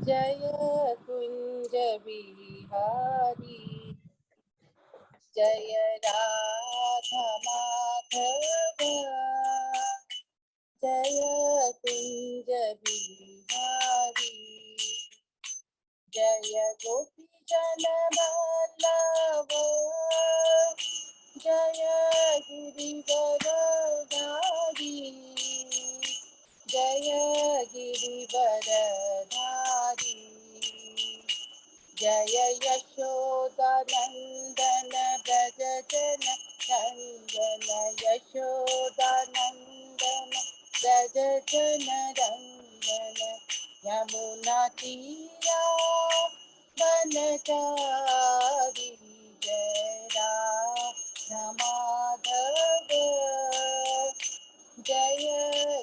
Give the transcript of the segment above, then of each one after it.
जय कुंज बिहारी जय राधा माधव जय कुंज बिहारी जय गोपी जन वल्लभ जय गिरिवरधारी जय गिरिवरधारी जय यशोदानंदन व्रज जन नंदन यशोदानंदन व्रज जन रंजन यमुना तीरा वनचारी जय राधा माधव जय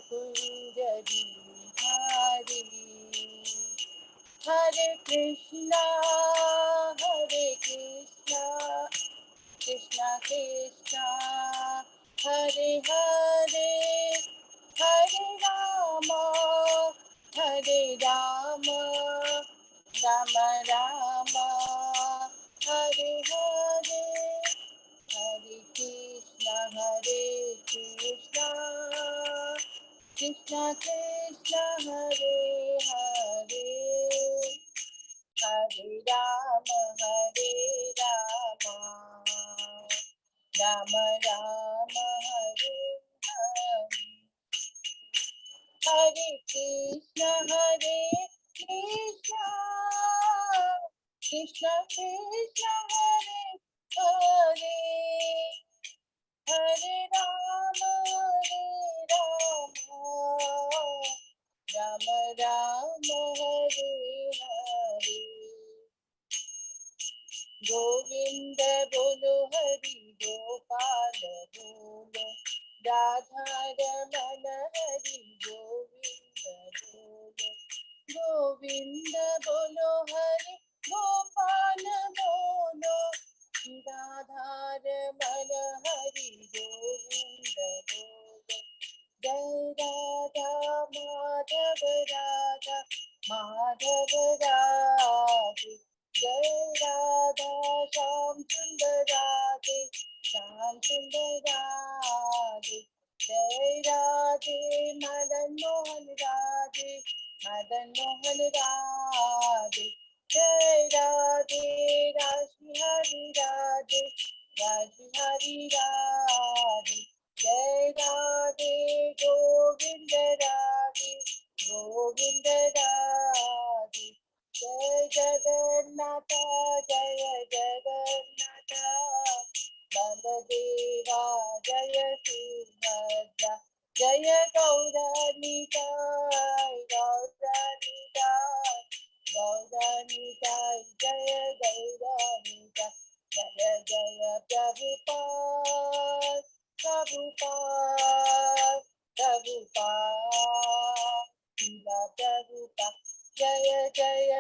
कुंज बिहारी हरे कृष्णा कृष्णा कृष्णा हरे हरे हरे राम राम राम हरे हरे हरे कृष्णा कृष्णा कृष्णा हरे हरे हरे राम राम राम हरे हरे हरे कृष्णा कृष्णा कृष्णा हरे हरे हरे राम राम राम हरे हरे गोविंद बोलो हरि गोपाल बोलो राधा रमन हरि गोविंद बोलो हरि गोपाल बोलो राधा रमन हरि गोविंद बोलो जय राधा माधव राधे जय राधा श्याम सुंदर राधे जय राधे मदन मोहन राधे जय राधे राधे हरि राधे जय राधे गोविंद राधे जय जगन्नाथ बलदेवा जय सुभद्रा जय गौरनिताय जय गौरनिताय जय जय प्रभुपाद जय जय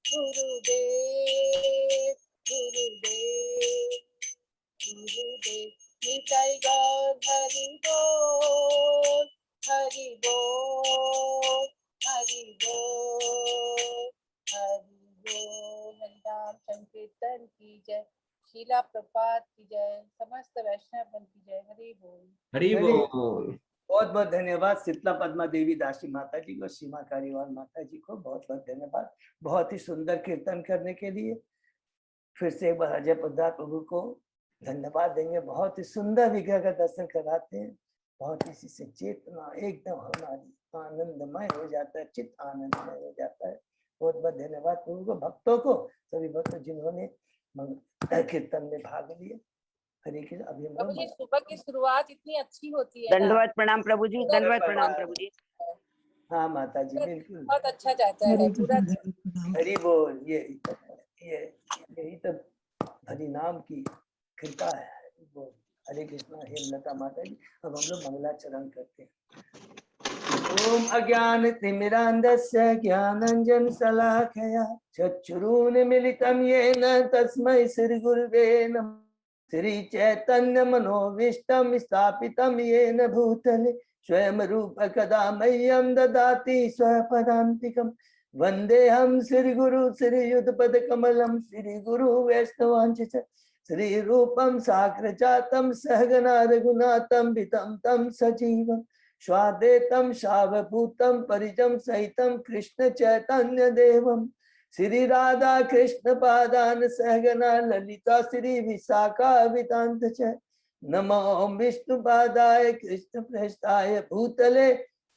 गुरुदेव निताई गौर हरि बोल हरिनाम संकीर्तन की जय शीला प्रपात की जय समस्त वैष्णव की जय हरि बोल। बहुत बहुत धन्यवाद शीतला पद्मा देवी दासी माता जी को, सीमा कारीवाल माता जी को बहुत बहुत धन्यवाद बहुत ही सुंदर कीर्तन करने के लिए। फिर से एक बार अजय पद्मा प्रभु को धन्यवाद देंगे। बहुत ही सुंदर विग्रह का दर्शन कराते हैं, बहुत इसी से चेतना एकदम हमारी आनंदमय हो जाता है, चित्त आनंदमय हो जाता है। बहुत बहुत धन्यवाद प्रभु को, भक्तों को, सभी भक्त जिन्होंने कीर्तन में भाग लिए। हरे कृष्ण। अभी प्रभु जी सुबह की शुरुआत इतनी अच्छी होती है। दंडवत प्रणाम प्रभु जी, दंडवत प्रणाम प्रभु जी। हाँ माता जी बिल्कुल बहुत अच्छा जाता है पूरा। हरि बोल। यही तो हरि नाम की कृपा है। बोल हरे कृष्णा। हेमलता माता जी, अब हम लोग मंगलाचरण करते हैं। ओम अज्ञान तिमिरांधस्य ज्ञानांजन शलाकया चक्षुरुन्मीलितं येन तस्मै श्री गुरुवे नमः। श्री चैतन्य मनोविष्टम स्थापितम येन भूतले स्वयं रूप कदा मह्यम ददाति स्वपदान्तिकम् वंदेहम श्री गुरु श्री युगपद कमलम श्री गुरु वैष्णवांच श्री रूपम साग्रजातम सहगना रघुनाथम वितम तम सजीवम स्वादेतम सावभूतम परिजम सहितम कृष्ण चैतन्य देवम श्री राधा कृष्ण पादान सहगना ललिता श्री विशाखा वितांत च नमो विष्णु पादाय कृष्ण प्रेष्ठाय भूतले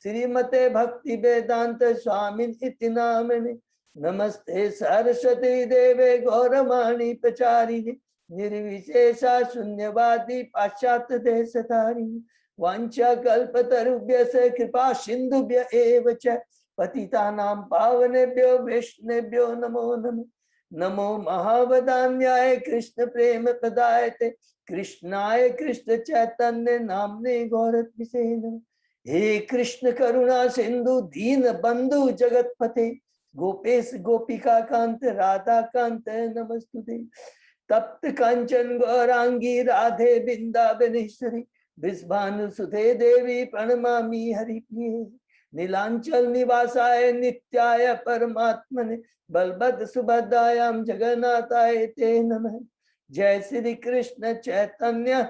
श्रीमते भक्ति वेदांत स्वामिन इति नामने नमस्ते सरस्वती देवे गौरवाणी प्रचारिणे निर्विशेषा शून्यवादी पाश्चात्य देशधारिणी वांछा कल्पतरुभ्यश्च कृपा सिंधुभ्य एव च पतितानां पावनेभ्यो वैष्णवेभ्यो नमो नमः नमो महावदान्याय कृष्ण प्रेम प्रदायते कृष्णाय कृष्ण चैतन्य नामने गौरत्मिसे नमः हे कृष्ण करुणा सिंधु दीन बंधु जगतपते गोपेश गोपिका कांत राधा कांत नमस्तुते तप्त कांचन गौरांगी राधे वृंदावनेश्वरी विश्वानुसुते देवी प्रणमामि हरिप्रिये नीलांचल निवासाय नित्याय परमात्मने बलभद्र सुभद्रायां जगन्नाथाय ते नमः जय श्री कृष्ण चैतन्य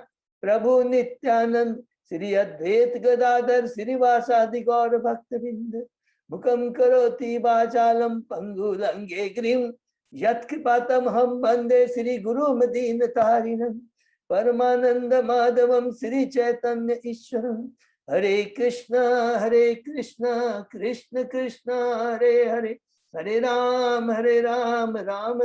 प्रभु नित्यानंद श्री अद्वैत गदाधर श्रीवासादि गौर भक्तवृंद मुखम करोति वाचालम पंगुलंगे गिरिं यत्कृपातमहं वन्दे श्री गुरुमदीनतारिणं परमानंद माधवम श्री चैतन्य ईश्वरम हरे कृष्णा कृष्ण कृष्ण हरे हरे हरे राम राम राम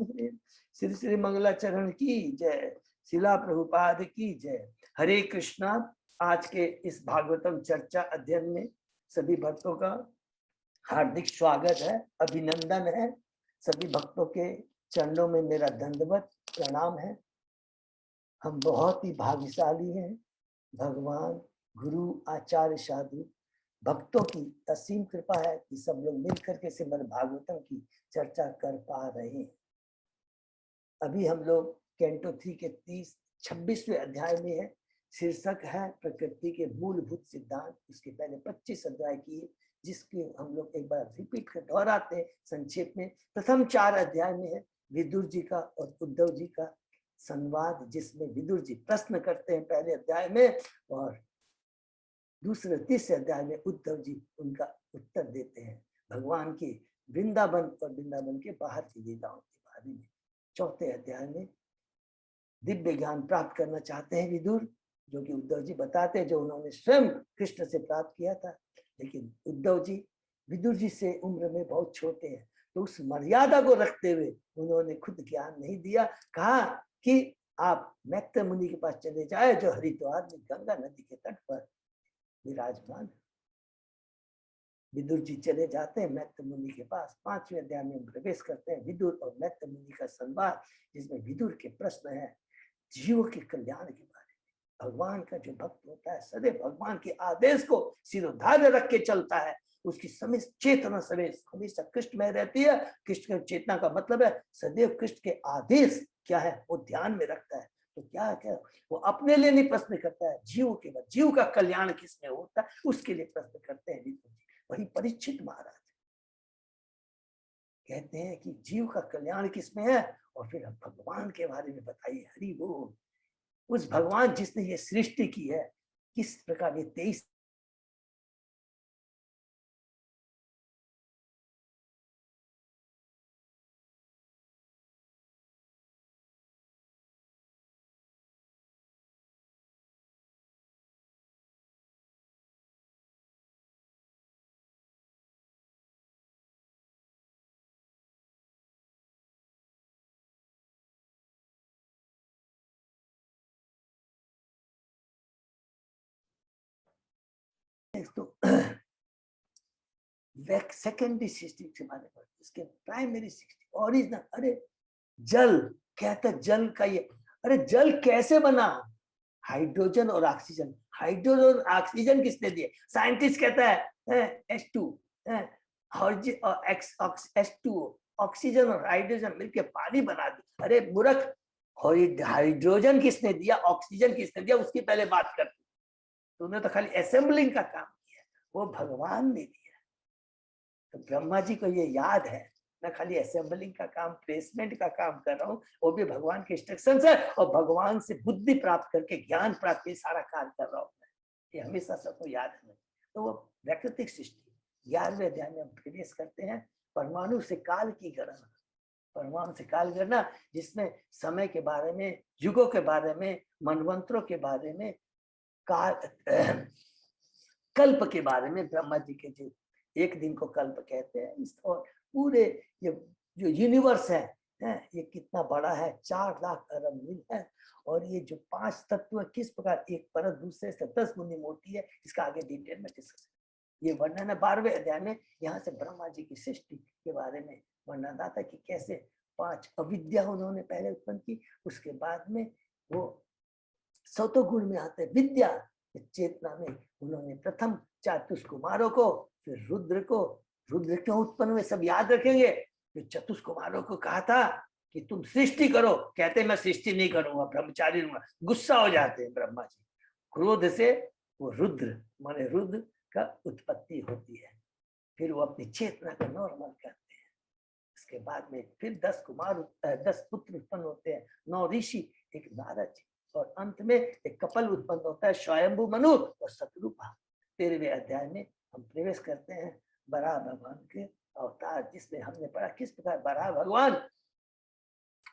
हरे। श्री श्री मंगलाचरण की जय, शिला प्रभुपाद की जय। हरे कृष्णा। आज के इस भागवतम चर्चा अध्ययन में सभी भक्तों का हार्दिक स्वागत है, अभिनंदन है। सभी भक्तों के चरणों में मेरा दंडवत प्रणाम है। हम बहुत ही भाग्यशाली हैं। भगवान गुरु आचार्य साधु भक्तों की असीम कृपा है कि सब लोग मिलकर के श्रीमद् भागवतम की चर्चा कर पा रहे हैं। अभी हम लोग कैंटो 3 के 26वें अध्याय में है। शीर्षक है प्रकृति के मूलभूत सिद्धांत। उसके पहले 25 अध्याय किए, जिसके हम लोग एक बार रिपीट कर दोहराते हैं संक्षेप में। प्रथम 4 अध्याय में है विदुर जी का और उद्धव जी का संवाद, जिसमें विदुर जी प्रश्न करते हैं पहले अध्याय में, और दूसरे 30 अध्याय में उद्धव जी उनका उत्तर देते हैं भगवान के वृंदावन और वृंदावन के बाहर की लीलाओं के बारे में। चौथे अध्याय में दिव्य ज्ञान प्राप्त करना चाहते हैं विदुर, जो कि उद्धव जी बताते हैं, जो उन्होंने स्वयं कृष्ण से प्राप्त किया था। लेकिन उद्धव जी विदुर जी से उम्र में बहुत छोटे हैं, तो उस मर्यादा को रखते हुए उन्होंने खुद ज्ञान नहीं दिया। कहा कि आप मैत्र मुनि के पास चले जाए, जो हरिद्वार में गंगा नदी के तट पर विराजमान। विदुर जी चले जाते हैं मैत्र मुनि के पास। 5वें अध्याय में प्रवेश करते हैं विदुर और मैत्र मुनि का संवाद, जिसमें विदुर के प्रश्न है जीव के कल्याण के बारे में। भगवान का जो भक्त होता है सदैव भगवान के आदेश को सिरोधार्य रख के चलता है। उसकी समस्त चेतना सदैव हमेशा कृष्ण में रहती है। कृष्ण चेतना का मतलब है सदैव कृष्ण के आदेश क्या है वो ध्यान में रखता है। तो क्या वो अपने लिए नहीं प्रश्न करता है, जीव के बाद जीव का कल्याण किसमें होता है उसके लिए प्रश्न करते हैं। वही परीक्षित महाराज कहते हैं कि जीव का कल्याण किसमें है, और फिर भगवान के बारे में बताइए। हरि बोल। उस भगवान जिसने ये सृष्टि की है, किस प्रकार ये 23 तो सेकेंडरी सृष्टि के बारे में, इसके प्राइमरी सृष्टि ओरिजिनल। अरे जल कहता है, जल का ये, अरे जल कैसे बना? हाइड्रोजन और ऑक्सीजन। हाइड्रोजन और ऑक्सीजन किसने दिए? साइंटिस्ट कहता है H2 H2 ऑक्सीजन और हाइड्रोजन मिलकर पानी बना दी। अरे मूर्ख, और ये हाइड्रोजन किसने दिया, ऑक्सीजन किसने दिया, उसकी पहले बात करते। तूने तो खाली असेंबलिंग का काम किया, वो भगवान ने दिया। तो ब्रह्मा जी को ये याद है, मैं खाली असेंबलिंग का काम, प्लेसमेंट का काम कर रहा हूँ, वो भी भगवान के इंस्ट्रक्शन है, और भगवान से बुद्धि प्राप्त करके ज्ञान प्राप्त करके सारा कार्य कर रहा हूँ। ये हमेशा सबको याद है। तो वो प्राकृतिक सृष्टि 11वें अध्याय में हम प्रवेश करते हैं। परमाणु से काल की गणना, परमाणु से काल गणना, जिसमें समय के बारे में, युगों के बारे में, मनवंतरों के बारे में, काल कल्प के बारे में ब्रह्मा जी के जो एक दिन को कल्प कहते हैं। और पूरे ये जो यूनिवर्स है ये कितना बड़ा है, 4 लाख अरब मील है। और ये जो 5 तत्व किस प्रकार एक परत दूसरे से 10 गुनी मोटी है, इसका आगे डिटेल में डिस्कस। ये वर्णन है 12वें अध्याय में। यहाँ से ब्रह्मा जी की सृष्टि के बारे में वर्णन आता है कि कैसे 5 अविद्या उन्होंने पहले उत्पन्न की, उसके बाद में वो सतोगुण में आते विद्या चेतना में उन्होंने प्रथम चतुष्कुमारों को, फिर रुद्र को। रुद्र क्यों उत्पन्न हुए सब याद रखेंगे। फिर चतुष्कुमारों को कहा था कि तुम सृष्टि करो, कहते मैं सृष्टि नहीं करूंगा, ब्रह्मचारी रहूंगा। गुस्सा हो जाते हैं ब्रह्मा जी, क्रोध से वो रुद्र माने रुद्र का उत्पत्ति होती है। फिर वो अपनी चेतना को नॉर्मल करते हैं। इसके बाद में फिर 10 पुत्र उत्पन्न होते हैं, 9 ऋषि, एक नारद जी, और अंत में एक कपल उत्पन्न होता है, स्वयंभू मनु और शत्रुपा। 13वें अध्याय में हम प्रवेश करते हैं बराह भगवान के अवतार, जिसमें हमने पढ़ा किस प्रकार बराह भगवान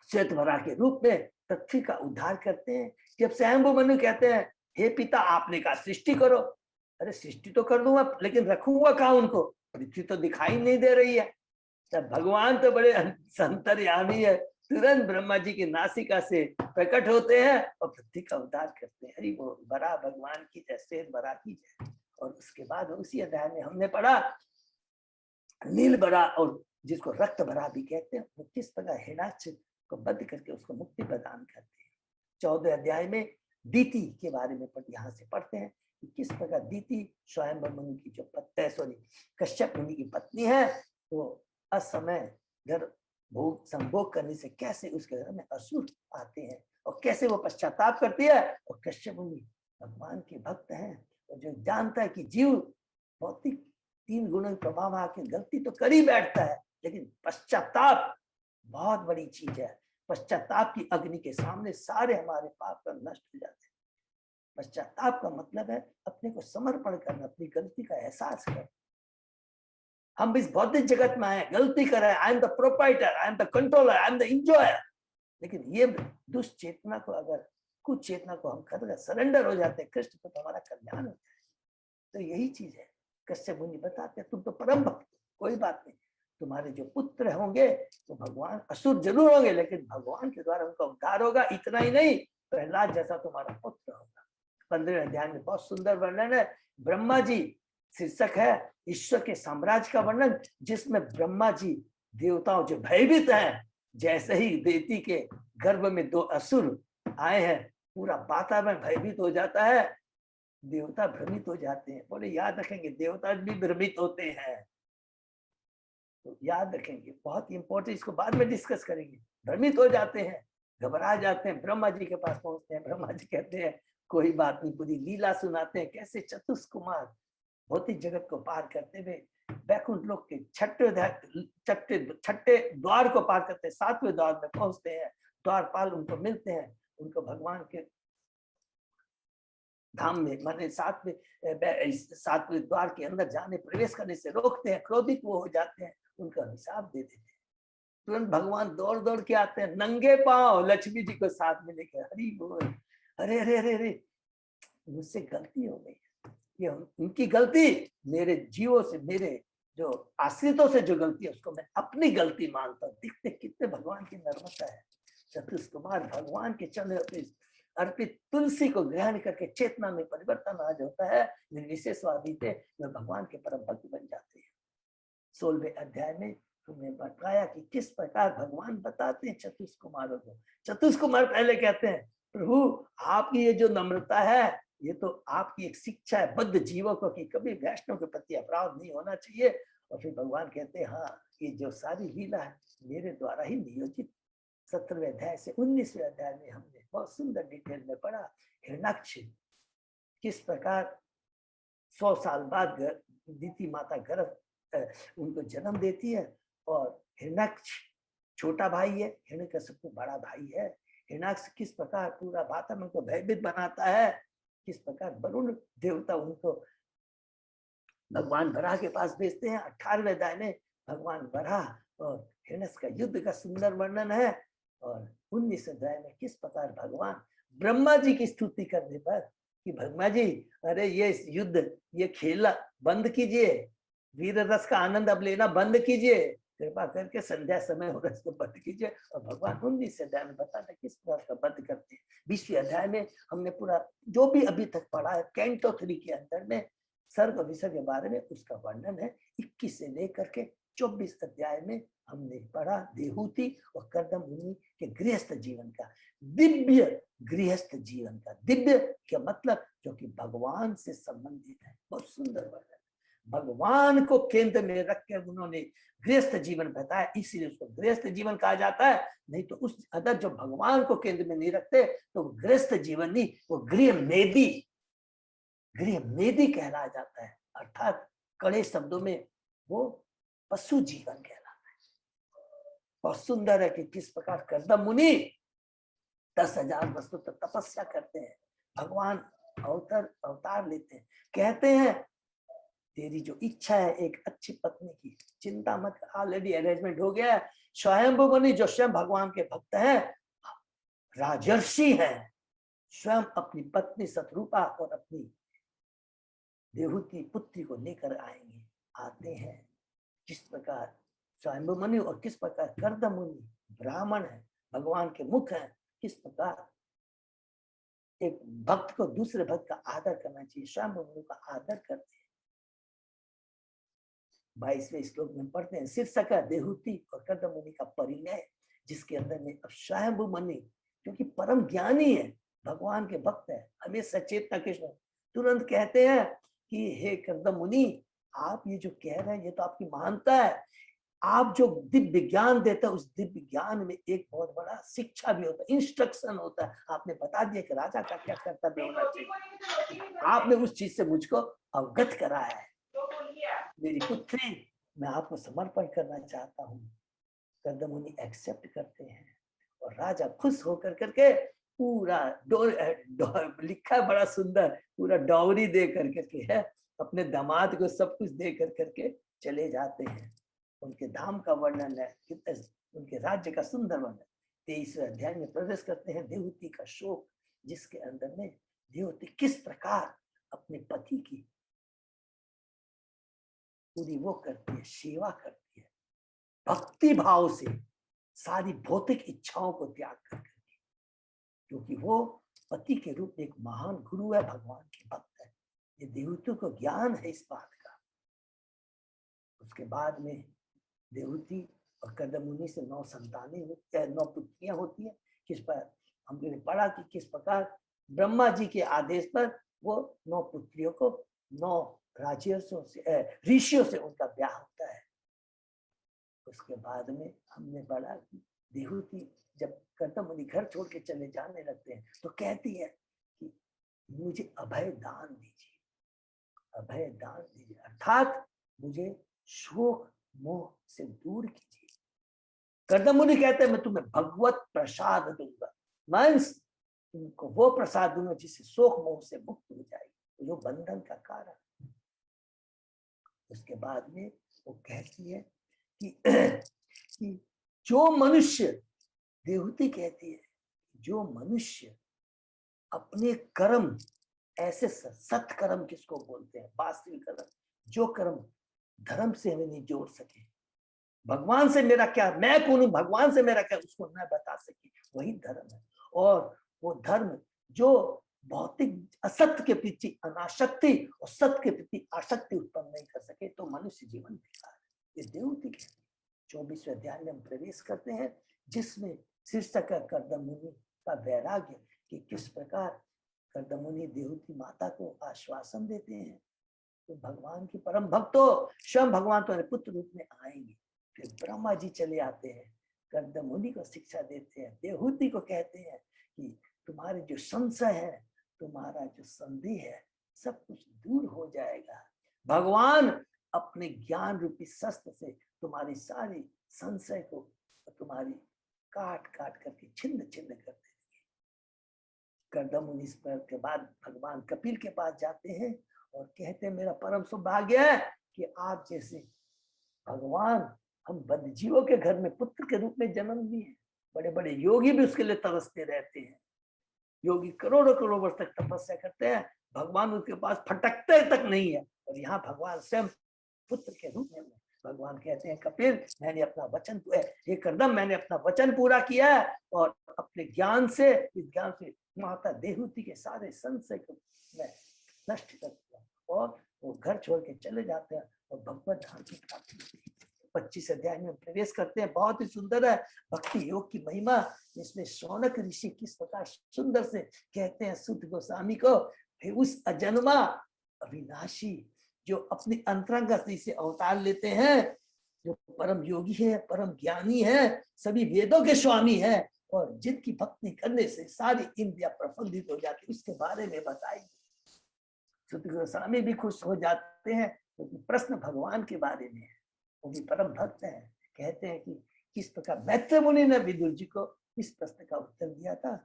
श्वेत वराह के रूप में पृथ्वी का उद्धार करते हैं। जब स्वयंभू मनु कहते हैं हे पिता आपने कहा सृष्टि करो, अरे सृष्टि तो कर दूंगा लेकिन रखूंगा कहाँ उनको, पृथ्वी तो दिखाई नहीं दे रही है। तब भगवान तो बड़े अंतर्यामी है, तुरंत ब्रह्मा जी की नासिका से प्रकट होते हैं और पृथ्वी का उद्धार करते हैं। हरि वो बराह भगवान की जय, श्वेत वराह की जय। और उसके बाद उसी अध्याय में हमने पढ़ा नील बराह, और जिसको रक्त बराह भी कहते हैं, वो किस प्रकार हिरण्याक्ष को बद्ध करके उसको मुक्ति प्रदान करते हैं। 14वें अध्याय में दीति के बारे में यहाँ से पढ़ते हैं कि किस प्रकार दीति स्वयंभू मुनि की जो कश्यप मुनि की पत्नी है, वो असमय घर भोग संभोग करने से कैसे उसके घर में असुर आते हैं और कैसे वो पश्चाताप करती है। और कश्यप मुनि भगवान के भक्त हैं, और जो जानता है कि जीव भौतिक 3 गुणों के प्रभाव आके गलती तो कर ही बैठता है, लेकिन पश्चाताप बहुत बड़ी चीज है। पश्चाताप की अग्नि के सामने सारे हमारे पाप कर नष्ट हो जाते हैं। पश्चाताप का मतलब है अपने को समर्पण करना, अपनी गलती का एहसास करना। हम इस भौतिक जगत में आए, गलती कर रहे हैं, I am the proprietor, I am the controller, I am the enjoyer. लेकिन ये दुष्ट चेतना को, अगर कुछ चेतना को हम खत्म सरेंडर हो जाते हैं कृष्ण को, तो हमारा कल्याण होता है। तो यही चीज है। कश्यप मुनि बताते हैं तुम तो परम भक्त, कोई बात नहीं, तुम्हारे जो पुत्र होंगे तो भगवान, असुर जरूर होंगे लेकिन भगवान के द्वारा उनका उद्धार होगा। इतना ही नहीं, प्रहलाद जैसा तुम्हारा पुत्र होगा। 15वें अध्याय में बहुत सुंदर वर्णन है। ब्रह्मा जी शीर्षक है ईश्वर के साम्राज्य का वर्णन, जिसमें ब्रह्मा जी देवताओं जो भयभीत हैं, जैसे ही देवती के गर्भ में 2 असुर आए हैं, पूरा वातावरण भयभीत हो जाता है, देवता भ्रमित हो जाते हैं। बोले याद रखेंगे देवता भी भ्रमित होते हैं, तो याद रखेंगे, बहुत इंपॉर्टेंट, इसको बाद में डिस्कस करेंगे। भ्रमित हो जाते हैं, घबरा जाते हैं, ब्रह्मा जी के पास पहुंचते हैं। ब्रह्मा जी कहते हैं कोई बात नहीं, पूरी लीला सुनाते हैं कैसे चतुष्कुमार भौतिक जगत को पार करते हुए बैकुंठ लोक के छठे द्वार को पार करते हैं, 7वें द्वार में पहुंचते हैं। द्वारपाल उनको मिलते हैं, उनको भगवान के धाम में माने 7वें द्वार के अंदर जाने, प्रवेश करने से रोकते हैं। क्रोधित वो हो जाते हैं, उनका अभिशाप दे देते हैं। तुरंत भगवान दौड़ दौड़ के आते हैं, नंगे पांव लक्ष्मी जी को साथ में लेकर, हरि बोल, अरे अरे अरे अरे मुझसे गलती हो गई, ये उनकी गलती, मेरे जीवों से, मेरे जो आश्रितों से जो गलती है उसको मैं अपनी गलती मानता हूँ। दिखते कितने भगवान की नर्मता है। चतुष्कुमार भगवान के चरण अर्पित तुलसी को ग्रहण करके चेतना में परिवर्तन आ जाता है। निर्विशेषवादी थे, वे भगवान के परम भक्त बन जाते हैं। 16वें अध्याय में हमने बताया कि किस प्रकार भगवान बताते हैं चतुष्कुमारों को। चतुष्कुमार पहले कहते हैं प्रभु आपकी ये जो नम्रता है, ये तो आपकी एक शिक्षा है बद्ध जीवों को कि कभी वैष्णव के प्रति अपराध नहीं होना चाहिए। और फिर भगवान कहते हैं हाँ, ये जो सारी लीला है मेरे द्वारा ही नियोजित 17वें अध्याय से 19वें अध्याय में हमने बहुत सुंदर डिटेल में पढ़ा हिरण्याक्ष किस प्रकार 100 साल बाद दीति माता गर्भ उनको जन्म देती है, और हिरण्याक्ष छोटा भाई है, हिरण्यकशिपु बड़ा भाई है। हिरण्याक्ष किस प्रकार पूरा वातावरण को भयभीत बनाता है, किस प्रकार वरुण देवता उनको भगवान वराह के पास भेजते हैं। 18वें अध्याय में भगवान वराह और हिरण्यक का युद्ध का सुंदर वर्णन है, और 19वें अध्याय में किस प्रकार भगवान ब्रह्मा जी की स्तुति करने पर कि ब्रह्मा जी, अरे ये युद्ध, ये खेला बंद कीजिए, वीर रस का आनंद अब लेना बंद कीजिए, कृपा करके संध्या समय हो रहा बंद कीजिए। और भगवान 19वें अध्याय में बताता है किस प्रकार का बंद करते हैं। 20वें अध्याय में हमने पूरा जो भी अभी तक पढ़ा है कैंटो 3 के अंदर में सर्ग और विसर्ग के बारे में उसका वर्णन है। 21 से लेकर के 24 अध्याय में हमने पढ़ा देहूति और कर्दम मुनि के गृहस्थ जीवन का, दिव्य गृहस्थ जीवन का। दिव्य क्या मतलब, जो कि भगवान से संबंधित है। बहुत सुंदर वर्णन, भगवान को केंद्र में रखकर उन्होंने गृहस्थ जीवन बताया, इसीलिए उसको गृहस्थ जीवन कहा जाता है। नहीं तो उस अगर जो भगवान को केंद्र में नहीं रखते तो गृहस्थ जीवन नहीं, वो गृह मेदी कहलाया जाता है, अर्थात कड़े शब्दों में वो पशु जीवन कहलाता है। बहुत सुंदर है कि किस प्रकार कर्दम मुनि 10,000 वर्षों तक तपस्या करते हैं, भगवान अवतार लेते हैं, कहते हैं तेरी जो इच्छा है एक अच्छी पत्नी की, चिंता मत, ऑलरेडी अरेंजमेंट हो गया है। स्वयंभू मुनि जो स्वयं भगवान के भक्त हैं, राजर्षि हैं, स्वयं अपनी पत्नी शतरूपा और अपनी देहूति पुत्री को लेकर आते हैं। किस प्रकार स्वयंभू मुनि और किस प्रकार कर्दम मुनि ब्राह्मण है, भगवान के मुख हैं, किस प्रकार एक भक्त को दूसरे भक्त का आदर करना चाहिए, स्वयंभू मुनि का आदर करते हैं। 22वें श्लोक में पढ़ते हैं शीर्षक है देहूति और कर्दम मुनि का परिणय, जिसके अंदर में अब स्वयंभू मुनि क्योंकि परम ज्ञानी है, भगवान के भक्त है, हमें सचेतना कृष्ण तुरंत कहते हैं कि हे कर्दम मुनि, आप ये जो कह रहे हैं ये तो आपकी महानता है, आप जो दिव्य ज्ञान देते हैं उस दिव्य ज्ञान में एक बहुत बड़ा शिक्षा भी होता है, इंस्ट्रक्शन होता है। आपने बता दिया कि राजा का क्या कर्तव्य होना चाहिए, आपने उस चीज से मुझको अवगत कराया है। मेरी पुत्री, मैं आपको समर्पण करना चाहता हूँ। कर्दम मुनि एक्सेप्ट करते हैं और राजा खुश होकर करके पूरा लिखा बड़ा सुंदर, पूरा डॉवरी दे करके है, अपने दामाद को सब कुछ दे करके चले जाते हैं। उनके धाम का वर्णन है, उनके राज्य का सुंदर वर्णन। 23वें अध्याय में प्रवेश करते हैं देहूति का शोक, जिसके अंदर में देहूति किस प्रकार अपने पति की पूरी वो करती है, सेवा करती है, भक्ति भाव से सारी भौतिक इच्छाओं को त्याग करके, क्योंकि वो पति के रूप में एक महान गुरु है, भगवान के भक्त है। ये देहूति को ज्ञान है इस बात का। उसके बाद में देहूति और कर्दम मुनि से 9 संतानें, 9 पुत्रियां होती है। किस पर हमने पढ़ा कि किस प्रकार ब्रह्मा जी के आदेश पर वो 9 पुत्रियों को 9 राजर्षियों से ऋषियों से उनका ब्याह होता है। उसके बाद में हमने पढ़ा कि देहूति जब कर्दम मुनि घर छोड़ के चले जाने लगते हैं तो कहती है कि मुझे अभय दान दीजिए, अभय दान दीजिए, अर्थात मुझे शोक मोह से दूर कीजिए। कर्दम मुनि कहते हैं मैं तुम्हें भगवत प्रसाद दूंगा, मींस तुमको वो प्रसाद दूंगा जिससे शोक मोह से मुक्त हो जाएगी, जो बंधन का कारण। उसके बाद में वो कहती है कि जो मनुष्य, देहूति कहती है जो मनुष्य अपने कर्म, ऐसे सत्कर्म किसको बोलते हैं, वास्तविक कर्म, जो कर्म धर्म से हमें नहीं जोड़ सके, भगवान से मेरा क्या, मैं कौन हूं, भगवान से मेरा क्या, उसको न बता सके, वही धर्म है। और वो धर्म जो भौतिक असत्य के प्रति अनासक्ति और सत्य के प्रति आसक्ति उत्पन्न नहीं कर सके तो मनुष्य जीवन बेकार है। ये देहूति के 24वें अध्याय में हम प्रवेश करते हैं, जिसमें शीर्षक है कर्दम मुनि का वैराग्य, कि किस प्रकार कर्दम मुनि देहूति माता को आश्वासन देते हैं तो भगवान की परम भक्तो स्वयं भगवान तुम्हारे पुत्र रूप में आएंगे। फिर ब्रह्मा जी चले आते हैं, कर्दम मुनि को शिक्षा देते हैं, देहूति को कहते हैं कि तुम्हारे जो संशय है, तुम्हारा जो संदेह है, सब कुछ दूर हो जाएगा। भगवान अपने ज्ञान रूपी शस्त्र से तुम्हारी सारी संशय को तुम्हारी काट काट करके छिन्न छिन्न कर देंगे। कर्दम मुनि के बाद भगवान कपिल के पास जाते हैं और कहते हैं मेरा परम सौभाग्य है कि आप जैसे भगवान हम बद्धजीवों के घर में पुत्र के रूप में जन्म लिए। बड़े बड़े योगी भी उसके लिए तरसते रहते हैं। योगी करोड़ों करोड़ वर्ष तक तपस्या करते हैं, भगवान उनके पास फटकते तक नहीं है, और यहाँ भगवान स्वयं पुत्र के रूप में भगवान कहते हैं कपिल मैंने अपना वचन, ये कर्दम मैंने अपना वचन पूरा किया है और अपने ज्ञान से, इस ज्ञान से माता देहूति के सारे संशय को मैं नष्ट कर दिया। और वो घर छोड़ के चले जाते हैं और भगवत धाम की प्राप्ति होती है। 25 अध्याय में प्रवेश करते हैं। बहुत ही सुंदर है भक्ति योग की महिमा, जिसमें शौनक ऋषि किस प्रकार सुंदर से कहते हैं शुद्ध गोस्वामी को, फिर उस अजन्मा अविनाशी जो अपनी अंतरंग से अवतार लेते हैं, जो परम योगी है, परम ज्ञानी है, सभी वेदों के स्वामी है, और जिनकी भक्ति करने से सारी इंद्रियां प्रफुल्लित हो जाती, उसके बारे में बताएंगे। शुद्ध गोस्वामी भी खुश हो जाते हैं क्योंकि प्रश्न भगवान के बारे में है। वो भी परम भक्त है। कहते हैं कि किस प्रकार मैत्र मुनि ने विदुर जी को इस प्रश्न का उत्तर दिया था।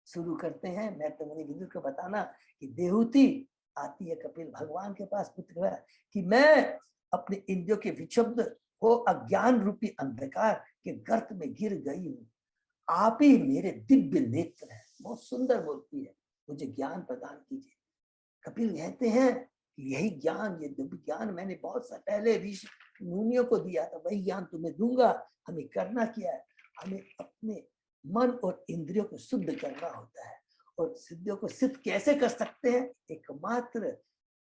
शुरू करते हैं मैत्र मुनि विदुर को बताना कि देहूति आती है कपिल भगवान के पास पुत्र है कि मैं अपने इंद्रियों के विक्षुब्ध हो अज्ञान रूपी अंधकार के गर्त में गिर गई हूँ। आप ही मेरे दिव्य नेत्र हैं। बहुत सुंदर बोलती है, मुझे ज्ञान प्रदान कीजिए। कपिल कहते हैं कि यही ज्ञान, ये दिव्य ज्ञान मैंने बहुत सा पहले ऋषि मुनियों को दिया था, वही ज्ञान तुम्हें दूंगा। हमें करना क्या है, हमें अपने मन और इंद्रियों को शुद्ध करना होता है। और सिद्धियों को सिद्ध कैसे कर सकते हैं? एकमात्र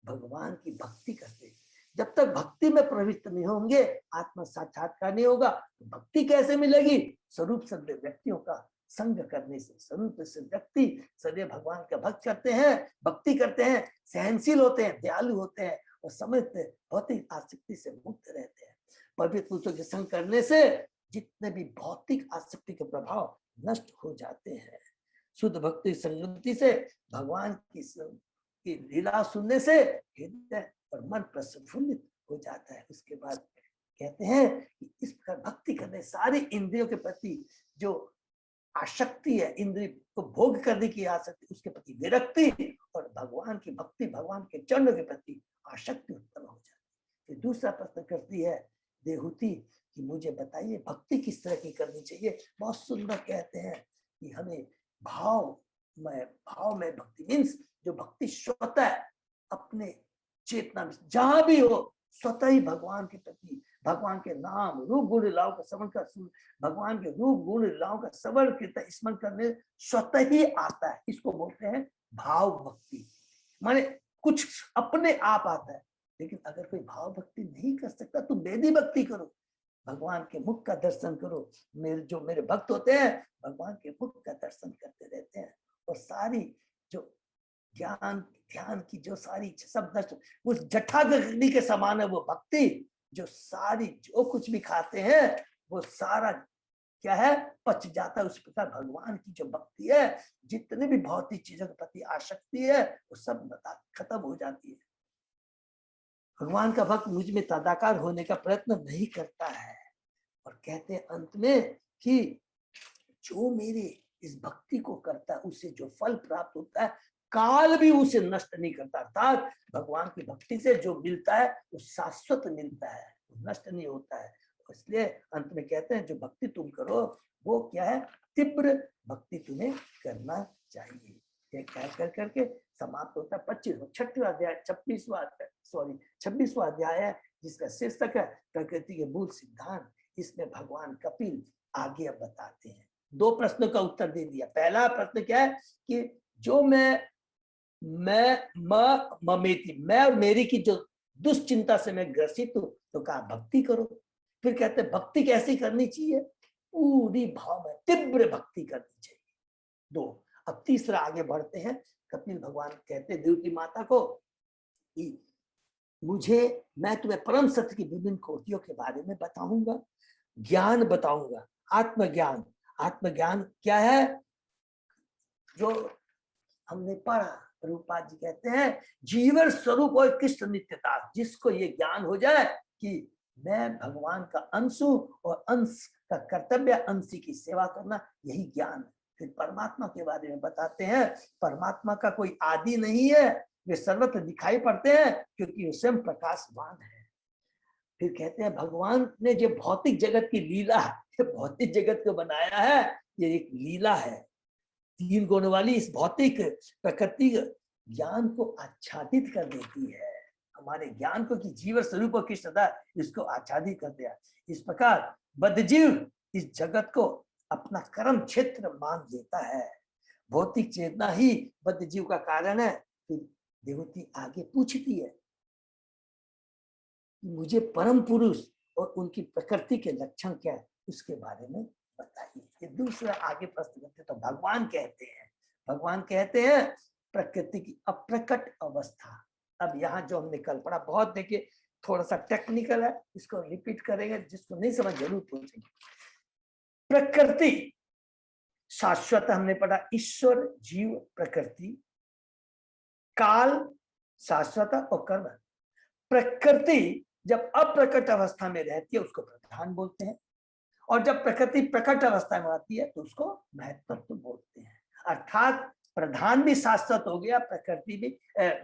भगवान की भक्ति करते हैं। जब तक भक्ति में प्रविष्ट नहीं होंगे, आत्म साक्षात्कार नहीं होगा, तो भक्ति कैसे मिलेगी? स्वरूप सिद्ध व्यक्तियों का संग करने से। स्वरूप सिद्ध व्यक्ति सदैव भगवान का भक्त करते हैं, भक्ति करते हैं, सहनशील होते हैं, दयालु होते हैं और समझते भौतिक आसक्ति से मुक्त रहते हैं। पवित्र पुरुषों के संग करने से जितने भी भौतिक आसक्ति के प्रभाव नष्ट हो जाते हैं। शुद्ध भक्ति संगति से भगवान की लीला सुनने से हृदय और मन प्रफुल्लित हो जाता है। उसके बाद कहते हैं कि इस प्रकार भक्ति करने सारी इंद्रियों के प्रति जो आसक्ति है, इंद्रिय को भोग करने की आसक्ति, उसके प्रति विरक्ति और भगवान की भक्ति, भगवान के चरणों के प्रति आसक्ति उत्पन्न हो जाती है। फिर दूसरा प्रश्न करती है देहूति कि मुझे बताइए भक्ति किस तरह की करनी चाहिए। बहुत सुंदर कहते हैं कि हमें भाव में भक्ति मीन्स जो भक्ति स्वतः अपने चेतना में जहां भी हो स्वतः ही भगवान के प्रति, भगवान के नाम रूप गुण लीलाओं का स्मरण कर, भगवान के रूप गुण लीलाओं का स्मरण करने स्वतः ही आता है। इसको बोलते हैं भाव भक्ति। माने कुछ अपने आप आता है। लेकिन अगर कोई भाव भक्ति नहीं कर सकता तो वेदी भक्ति करो, भगवान के मुख का दर्शन करो। मेरे भक्त होते हैं भगवान के मुख का दर्शन करते रहते हैं और सारी जो ज्ञान ध्यान की जो सारी सब नष्ट, उस जठाग्नि के समान है वो भक्ति। जो सारी जो कुछ भी खाते हैं वो सारा क्या है, पच जाता है। उस प्रकार भगवान की जो भक्ति है, जितने भी भौतिक चीजों के प्रति आसक्ति है वो सब खत्म हो जाती है। भगवान का भक्त मुझ में तदाकार होने का प्रयत्न नहीं करता है। और कहते हैं अंत में कि जो मेरे इस भक्ति को करता है उसे जो फल प्राप्त होता है काल भी उसे नष्ट नहीं करता। अर्थात भगवान की भक्ति से जो मिलता है वो शाश्वत मिलता है, नष्ट नहीं होता है। इसलिए अंत में कहते हैं जो भक्ति तुम करो वो क्या है, तीव्र भक्ति तुम्हें करना चाहिए। ये कह करके समाप्त होता है 26वां अध्याय 26वां अध्याय है, जिसका शीर्षक है प्रकृति के मूल सिद्धांत। इसमें भगवान कपिल आगे अब बताते हैं। 2 प्रश्नों का उत्तर दे दिया। पहला प्रश्न क्या है कि जो मैं और मेरी की जो दुश्चिंता से मैं ग्रसित हूं, तो कहा भक्ति करो। फिर कहते हैं भक्ति कैसी करनी चाहिए, पूरी भाव में तीव्र भक्ति करनी चाहिए। 2। अब तीसरा आगे बढ़ते हैं। कपिल भगवान कहते हैं देवकी माता को कि मैं तुम्हें परम सत्य की विभिन्न कोटियों के बारे में बताऊंगा। ज्ञान बताऊंगा, आत्मज्ञान। आत्मज्ञान क्या है? जो हमने पढ़ा, रूपा जी कहते हैं जीवन स्वरूप और कृष्ण नित्यता। जिसको ये ज्ञान हो जाए कि मैं भगवान का अंश हूं और अंश का कर्तव्य अंश की सेवा करना, यही ज्ञान है। फिर परमात्मा के बारे में बताते हैं, परमात्मा का कोई आदि नहीं है, वे सर्वत्र दिखाई पड़ते हैं क्योंकि वे स्वयं प्रकाशवान है। फिर कहते हैं भगवान ने जो भौतिक जगत की लीला, भौतिक जगत को बनाया है, ये एक लीला है। 3 गुण वाली इस भौतिक प्रकृति ज्ञान को आच्छादित कर देती है, हमारे ज्ञान को कि जीव स्वरूप और कृष्णता, इसको आच्छादित कर दिया। इस प्रकार बद्धजीव इस जगत को अपना कर्म क्षेत्र मान लेता है। भौतिक चेतना ही बद्धजीव का कारण है। फिर देवती आगे पूछती है, मुझे परम पुरुष और उनकी प्रकृति के लक्षण क्या है, उसके बारे में बताइए। ये दूसरा आगे प्रश्न करते तो भगवान कहते हैं प्रकृति की अप्रकट अवस्था। अब यहाँ जो हमने कल पढ़ा, बहुत देखिए थोड़ा सा टेक्निकल है, इसको रिपीट करेंगे, जिसको नहीं समझ जरूर पूछेंगे। प्रकृति शाश्वत हमने पढ़ा, ईश्वर जीव प्रकृति, काल शाश्वत और कर्म। प्रकृति जब अप्रकट अवस्था में रहती है उसको प्रधान बोलते हैं, और जब प्रकृति प्रकट अवस्था में आती है तो उसको महत्त्व बोलते हैं। अर्थात प्रधान भी शाश्वत हो गया, प्रकृति भी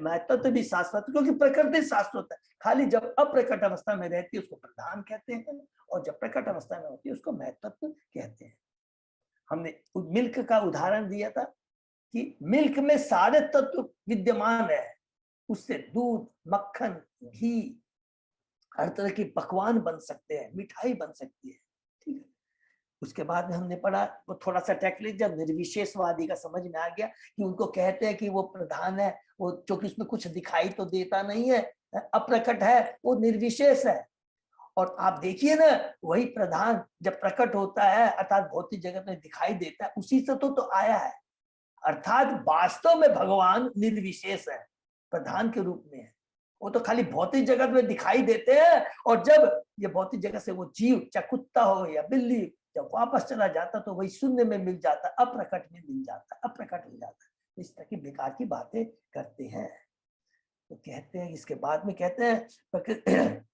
महत्त्व भी शाश्वत, क्योंकि प्रकृति शाश्वत है। खाली जब अप्रकट अवस्था में रहती है उसको प्रधान कहते हैं, और जब प्रकट अवस्था में होती है उसको महत्त्व कहते हैं। हमने मिल्क का उदाहरण दिया था कि मिल्क में सारे तत्व विद्यमान है, उससे दूध, मक्खन, घी, हर तरह की पकवान बन सकते हैं, मिठाई बन सकती है, ठीक है। उसके बाद में हमने पढ़ा वो थोड़ा सा टेक्निक, जब निर्विशेषवादी का समझ में आ गया कि उनको कहते हैं कि वो प्रधान है, वो क्योंकि उसमें कुछ दिखाई तो देता नहीं है, अप्रकट है, वो निर्विशेष है। और आप देखिए ना, वही प्रधान जब प्रकट होता है अर्थात भौतिक जगत में दिखाई देता है, उसी से तो आया है। अर्थात वास्तव में भगवान निर्विशेष है, प्रधान के रूप में है। वो तो खाली भौतिक जगत में दिखाई देते हैं, और जब ये भौतिक जगत से वो जीव, चाहे कुत्ता हो या बिल्ली, जब वापस चला जाता तो वही शून्य में मिल जाता, अप्रकट में मिल जाता, अप्रकट हो जाता। इस तरह की बेकार की बातें करते हैं। तो कहते हैं, इसके बाद में कहते हैं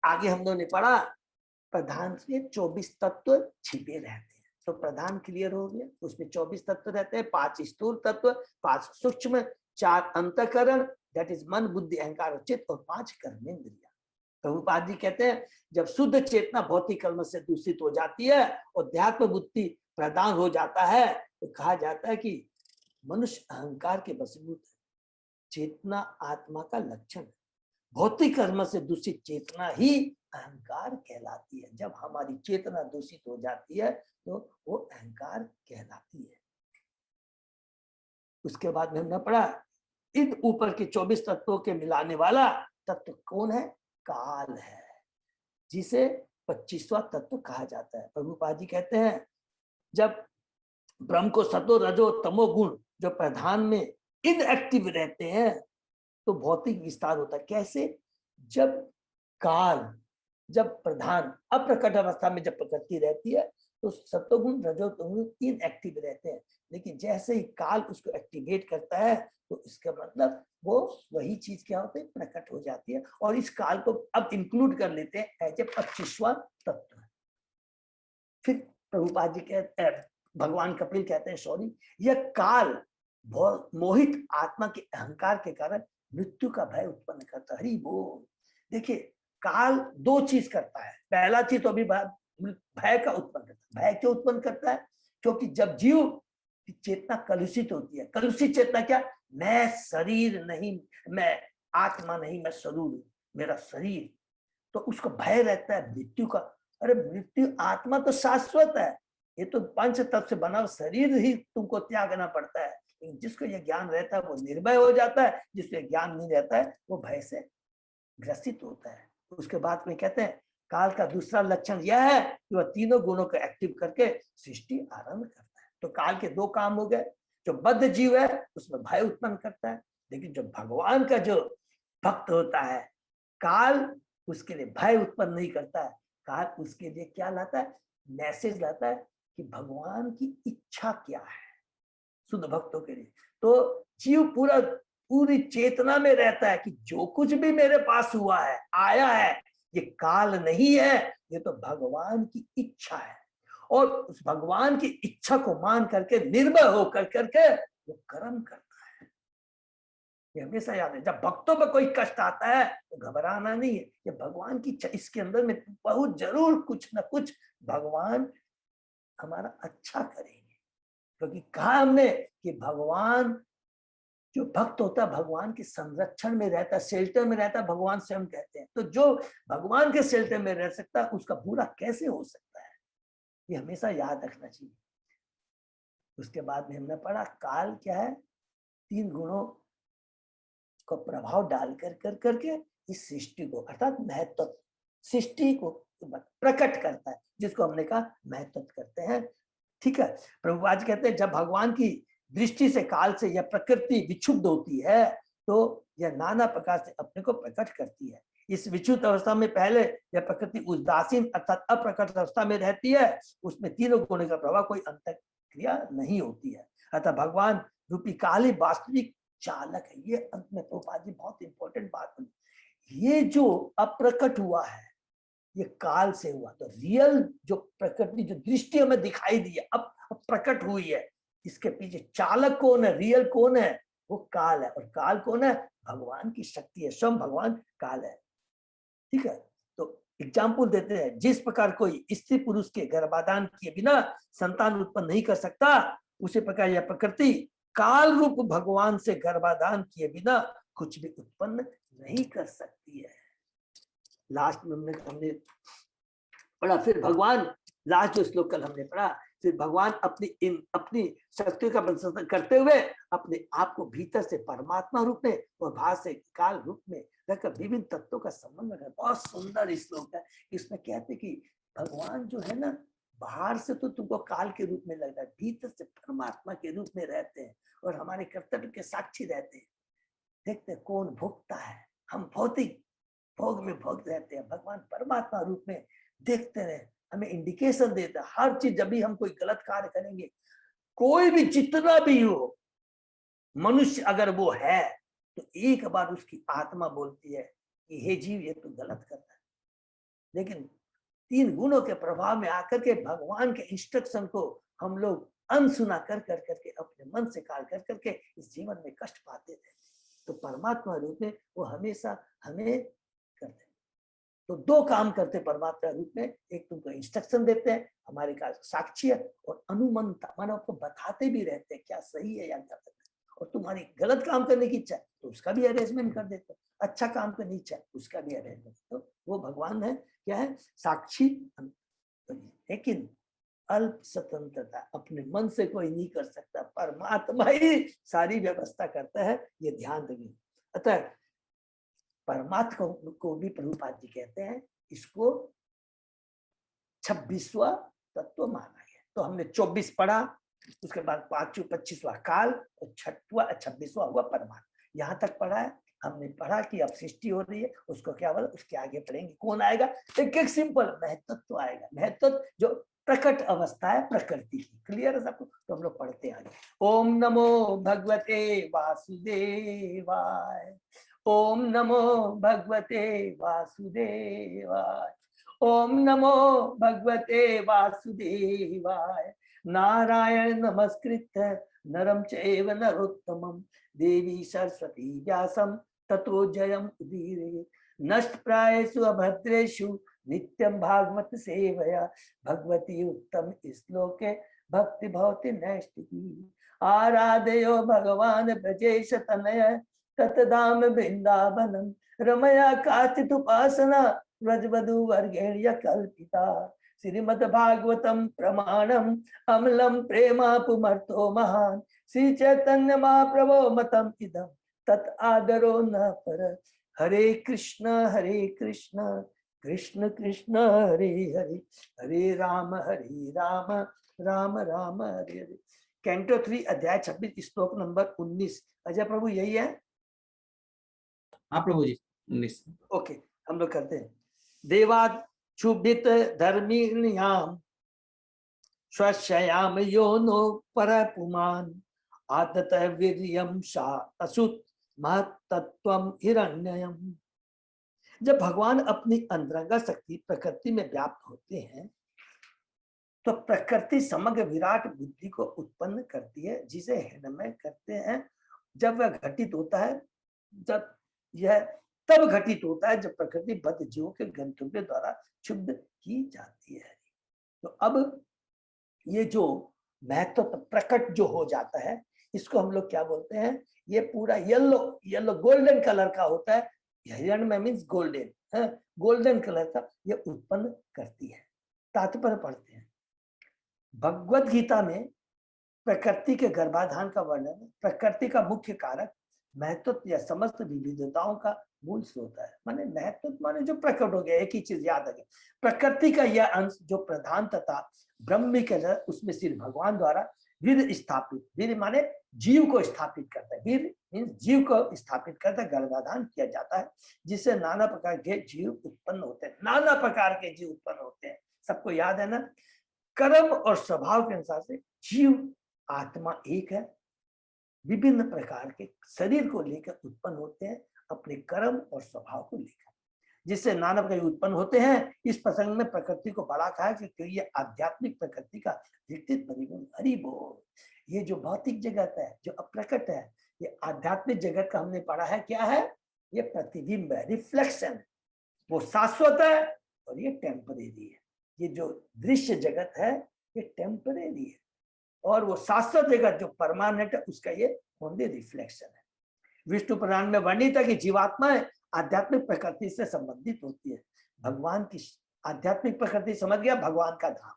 आगे हम लोगों ने पढ़ा प्रधान से 24 तत्व छिपे रहते हैं। तो प्रधान क्लियर हो गया, उसमें 24 तत्व रहते हैं, 5 स्थूल तत्व, 5 सूक्ष्म, 4 अंतःकरण, दैट इज मन, बुद्धि, अहंकार और चित्त, और 5 कर्मेंद्रियां। प्रभुपाद जी कहते हैं जब शुद्ध चेतना भौतिक कर्म से दूषित हो जाती है और अध्यात्म बुद्धि प्रदान हो जाता है, तो कहा जाता है कि मनुष्य अहंकार के वशीभूत है। चेतना आत्मा का लक्षण है। भौतिक कर्म से दूषित चेतना ही अहंकार कहलाती है। जब हमारी चेतना दूषित हो जाती है तो वो अहंकार कहलाती है। उसके बाद में हमने पढ़ा इन ऊपर के 24 तत्वों के मिलाने वाला तत्व कौन है? काल है, जिसे 25वां तत्व कहा जाता है। प्रभुपाद जी कहते हैं जब ब्रह्म को सतो रजो तमो गुण जो प्रधान में इनएक्टिव रहते हैं तो भौतिक विस्तार होता है। कैसे? जब काल, जब प्रधान अप्रकट अवस्था में जब प्रकृति रहती है तो सत्वगुण रजोगुण इनएक्टिव रहते हैं, लेकिन जैसे ही काल उसको एक्टिवेट करता है तो इसका मतलब वो वही चीज क्या होती है? प्रकट हो जाती है। और इस काल को अब इंक्लूड कर लेते हैं एज ए 25वां तत्व। फिर प्रभुपाद जी कहते हैं, भगवान कपिल कहते हैं सॉरी, यह काल मोहित आत्मा के अहंकार के कारण मृत्यु का भय उत्पन्न करता है। हरि बोल। देखिए काल 2 चीज करता है। पहला चीज तो अभी भय का उत्पन्न करता है। भय क्यों उत्पन्न करता है? क्योंकि जब जीव की चेतना कलुषित होती है, कलुषित चेतना क्या? मैं शरीर नहीं, मैं आत्मा नहीं, मैं स्वरूप, मेरा शरीर, तो उसको भय रहता है मृत्यु का। अरे मृत्यु, आत्मा तो शाश्वत है, ये तो पंच तत्व से बना शरीर ही तुमको त्यागना पड़ता है। लेकिन जिसको यह ज्ञान रहता है वो निर्भय हो जाता है, जिसको ज्ञान नहीं रहता है वो भय से ग्रसित होता है। उसके बाद में कहते हैं काल का दूसरा लक्षण यह है कि वह तीनों गुणों को एक्टिव करके सृष्टि आरंभ करता है। तो काल के 2 काम हो गए। जो बद्ध जीव है उसमें भय उत्पन्न करता है, लेकिन जो भगवान का जो भक्त होता है, काल उसके लिए भय उत्पन्न नहीं करता है। काल उसके लिए क्या लाता है? मैसेज लाता है कि भगवान की इच्छा क्या है शुद्ध भक्तों के लिए। तो जीव पूरी चेतना में रहता है कि जो कुछ भी मेरे पास हुआ है, आया है, ये काल नहीं है, ये तो भगवान की इच्छा है। और उस भगवान की इच्छा को मान करके निर्भय होकर करके वो कर्म करता है। ये हमेशा याद है, जब भक्तों पर कोई कष्ट आता है तो घबराना नहीं है, ये भगवान की इच्छा। इसके अंदर में बहुत जरूर कुछ ना कुछ भगवान हमारा अच्छा करेंगे, क्योंकि कहा हमने कि भगवान, जो भक्त होता है भगवान के संरक्षण में रहता है, शेल्टर में रहता है, भगवान स्वयं कहते हैं। तो जो भगवान के शेल्टर में रह सकता है उसका बुरा कैसे हो सकता है, ये हमेशा याद रखना चाहिए। उसके बाद में हमने पढ़ा काल क्या है? 3 गुणों को प्रभाव डाल कर करके इस सृष्टि को, अर्थात महत्व, सृष्टि को प्रकट करता है, जिसको हमने कहा महत्व करते हैं। ठीक है, प्रभुपाद कहते हैं जब भगवान की दृष्टि से काल से यह प्रकृति विक्षुब्ध होती है तो यह नाना प्रकार से अपने को प्रकट करती है। इस विक्षुब्ध अवस्था में पहले यह प्रकृति उदासीन अर्थात अप्रकट अवस्था में रहती है, उसमें तीनों गुणों का प्रभाव कोई अंतःक्रिया नहीं होती है। अतः भगवान रूपी काल ही वास्तविक चालक है। ये अंत में प्रभुपाद जी बहुत इंपॉर्टेंट बात बोली। ये जो अप्रकट हुआ है ये काल से हुआ, तो रियल जो प्रकृति, जो दृष्टि हमें दिखाई दी है, अब प्रकट हुई है, इसके पीछे चालक कौन है, रियल कौन है? वो काल है। और काल कौन है? भगवान की शक्ति है, स्वयं भगवान काल है। ठीक है, तो एग्जाम्पल देते हैं, जिस प्रकार कोई स्त्री पुरुष के गर्भाधान किए बिना संतान उत्पन्न नहीं कर सकता, उसी प्रकार यह प्रकृति काल रूप भगवान से गर्भाधान किए बिना कुछ भी उत्पन्न नहीं कर सकती है। लास्ट में हमने पढ़ा, फिर भगवान, लास्ट जो श्लोक कल हमने पढ़ा, फिर भगवान अपनी शक्तियों का प्रदर्शन करते हुए अपने आप को भीतर से परमात्मा रूप में और बाहर से काल रूप में रखकर विभिन्न तत्वों का संबंध रखा। बहुत सुंदर श्लोक है। इसमें कहते कि भगवान जो है ना, बाहर से तो तुमको काल के रूप में लगता है, भीतर से परमात्मा के रूप में रहते हैं और हमारे कर्तव्य के साक्षी रहते हैं। देखते हैं कौन भोगता है, हम भौतिक भोग में भोग रहते हैं, भगवान परमात्मा रूप में देखते रहे, हमें इंडिकेशन देता है हर चीज। जब भी हम कोई गलत कार्य करेंगे, कोई भी जितना भी हो मनुष्य अगर वो है, तो एक बार उसकी आत्मा बोलती है कि हे जीव ये तो गलत करता है। लेकिन 3 गुणों के प्रभाव में आकर के भगवान के इंस्ट्रक्शन को हम लोग अनसुना कर करके अपने मन से कार्य कर करके इस जीवन में कष्ट पाते थे। तो परमात्मा रूप में वो हमेशा हमें करते। तो 2 काम करते परमात्मा रूप में, एक तुमको इंस्ट्रक्शन देते हैं, हमारे का साक्षी है, और अनुमंता मानो आपको बताते भी रहते हैं क्या सही है या गलत है। और तुम्हारी गलत काम करने की इच्छा है तो उसका भी अरेंजमेंट कर देते हैं, अच्छा काम करने की इच्छा है उसका भी अरेंजमेंट। तो वो भगवान है, क्या है? साक्षी। लेकिन अल्प स्वतंत्रता अपने मन से कोई नहीं कर सकता, परमात्मा ही सारी व्यवस्था करता है, ये ध्यान रखिए। अतः परमात्मा को भी प्रभुपाद जी कहते हैं, इसको 26वां तत्व माना गया। तो हमने 24 पढ़ा, उसके बाद 25वां काल और 26वां हुआ परमात्मा। यहाँ तक पढ़ा है हमने। पढ़ा कि अब सृष्टि हो रही है, उसको क्या बोला, उसके आगे पढ़ेंगे कौन आएगा। एक सिंपल महत्व आएगा, महत्व जो प्रकट अवस्था है प्रकृति की। क्लियर है सबको? तो हम लोग पढ़ते आगे। ओम नमो भगवते वासुदेवाय, ओम नमो भगवते वासुदेवाय, ओम नमो भगवते वासुदेवाय। नारायण नमस्कृत्य नरं चैव नरोत्तमं देवी सरस्वती व्यासं ततो जयम् उदीरयेत्। नष्टप्रायेषु अभद्रेषु नित्यं भागवत सेवया भगवती उत्तम श्लोके भक्ति भवति नैष्टिकी। आराधयो भगवान ब्रजेश तनय ततधाम वृंदावनम रमया काचित् उपासना व्रजवधू वर्गेण्य कल्पिता। श्रीमद् भागवतम प्रमाणम अमलम प्रेमापुमर्थो महान श्री चैतन्य महाप्रभो मतम इदम तत् आदरो न पर। हरे कृष्ण कृष्ण कृष्ण हरे हरे, हरे राम राम राम हरे हरे। कैंटो 3 अध्याय 26 श्लोक नंबर 19। अजय प्रभु यही है? हाँ प्रभु जी 19। ओके, हम लोग करते हैं। देवाच्छुभित धर्मिण्याम स्वश्याम योनो परपुमान आदत वीर्यम शासुत महत्तत्वम हिरण्ययम। जब भगवान अपनी अंतरंगा शक्ति प्रकृति में व्याप्त होते हैं तो प्रकृति समग्र विराट बुद्धि को उत्पन्न करती है, जिसे हिरणमय करते हैं। जब वह घटित होता है, जब यह तब घटित होता है जब प्रकृति बद्ध जीवों के गंतव्य द्वारा क्षुब्ध की जाती है। तो अब ये जो महत्व प्रकट जो हो जाता है, इसको हम लोग क्या बोलते हैं, ये पूरा येलो गोल्डन कलर का होता है। हिरण्मय मीन्स गोल्डन, गोल्डन कलर का ये उत्पन्न करती है। तात्पर्य पढ़ते हैं। भगवद गीता में प्रकृति के गर्भाधान का वर्णन प्रकृति का मुख्य कारक महत्व या समस्त विविधताओं का मूल स्रोत है। माने महत्व माने जो प्रकट हो गया, एक ही चीज याद रखें, प्रकृति का यह अंश जो प्रधान तथा ब्रह्म के उसमें सिर्फ भगवान द्वारा वीर स्थापित, वीर माने जीव को स्थापित करता है, वीर मीन्स जीव को स्थापित करता है, गर्भाधान किया जाता है, जिससे नाना प्रकार के जीव उत्पन्न होते हैं। नाना प्रकार के जीव उत्पन्न होते हैं, सबको याद है ना। कर्म और स्वभाव के अनुसार से जीव आत्मा एक है, विभिन्न प्रकार के शरीर को लेकर उत्पन्न होते हैं अपने कर्म और स्वभाव को लेकर, जिससे नाना प्रकार उत्पन्न होते हैं। इस प्रसंग में प्रकृति को बड़ा कहा क्योंकि ये आध्यात्मिक प्रकृति का विकसित परिगुण। हरि बोल। ये जो भौतिक जगत है, जो अप्रकट है, ये आध्यात्मिक जगत का हमने पढ़ा है क्या है, ये प्रतिबिंब है, रिफ्लेक्शन। वो शाश्वत है और ये टेम्परेरी है। ये जो दृश्य जगत है ये टेम्परेरी है, और वो शाश्वत जगत जो परमानेंट है उसका ये ओनली रिफ्लेक्शन है। विष्णु पुराण में वर्णित है कि जीवात्मा आध्यात्मिक प्रकृति से संबंधित होती है। भगवान की आध्यात्मिक प्रकृति समझ गया, भगवान का धाम,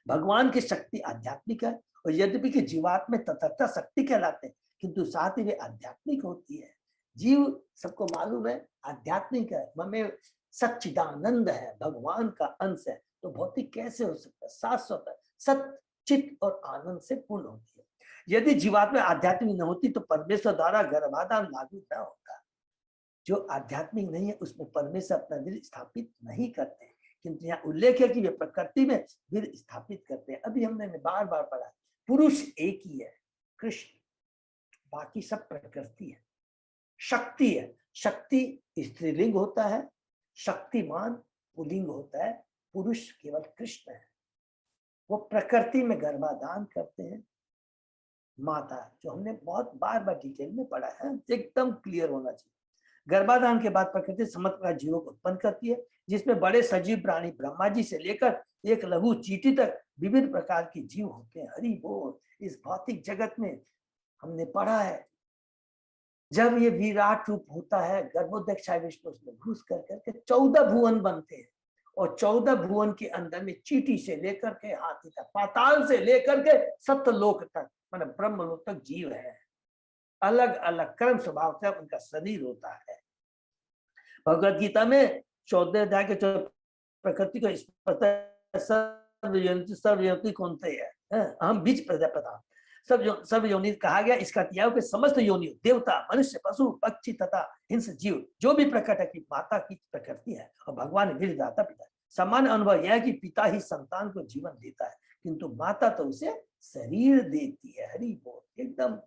भगवान की शक्ति आध्यात्मिक है, और यद्यपि कि जीवात्मा तथातः शक्ति कहलाते हैं, किंतु साथ ही वे आध्यात्मिक होती है। जीव सबको मालूम है आध्यात्मिक है, ममें सच्चिदानंद है, भगवान का अंश है, तो भौतिक कैसे हो सकता है, शाश्वत है, सत्य चित्त और आनंद से पूर्ण होती है। यदि जीवात्मा आध्यात्मिक न होती तो परमेश्वर द्वारा गर्भाधान लागू न होता। जो आध्यात्मिक नहीं है उसमें परमेश्वर अपना वीर स्थापित नहीं करते, किंतु यहाँ उल्लेख है कि वे प्रकृति में वीर स्थापित करते हैं। अभी हमने बार बार पढ़ा, पुरुष एक ही है, कृष्ण, बाकी सब प्रकृति है। शक्ति है, शक्ति स्त्रीलिंग होता है, शक्तिमान पुल्लिंग होता है, पुरुष केवल कृष्ण है। वो प्रकृति में गर्भाधान करते हैं। माता, जो हमने बहुत बार बार डिटेल में पढ़ा है, एकदम क्लियर होना चाहिए। गर्भाधान के बाद प्रकृति समस्त प्रकार जीवों को उत्पन्न करती है, जिसमें बड़े सजीव प्राणी ब्रह्मा जी से लेकर एक लघु चींटी तक विभिन्न प्रकार के जीव होते हैं। हरि बोल। इस भौतिक जगत में हमने पढ़ा है, जब ये विराट रूप होता है, गर्भोदक्षाय विष्णु उसमें घुस कर करके 14 भुवन बनते हैं, और 14 भुवन के अंदर में चींटी से लेकर के हाथी तक, पाताल से लेकर के सप्तलोक तक, मतलब ब्रह्मलोक तक जीव है। अलग अलग कर्म स्वभाव से उनका शरीर होता है। भगवद गीता में 14 अध्याय के प्रकृति को इस सर्वयंती कौन से है, हम बीज प्रजापता सब योनि कहा गया। इसका त्याग के समस्त योनियों, देवता, मनुष्य, पशु, पक्षी तथा हिंस जीव जो भी प्रकट है कि माता की प्रकृति है, और भगवान वीरदाता पिता है। सामान्य अनुभव यह है कि पिता ही संतान को जीवन देता है, किंतु माता तो उसे शरीर देती है। हरि बोल। एकदम।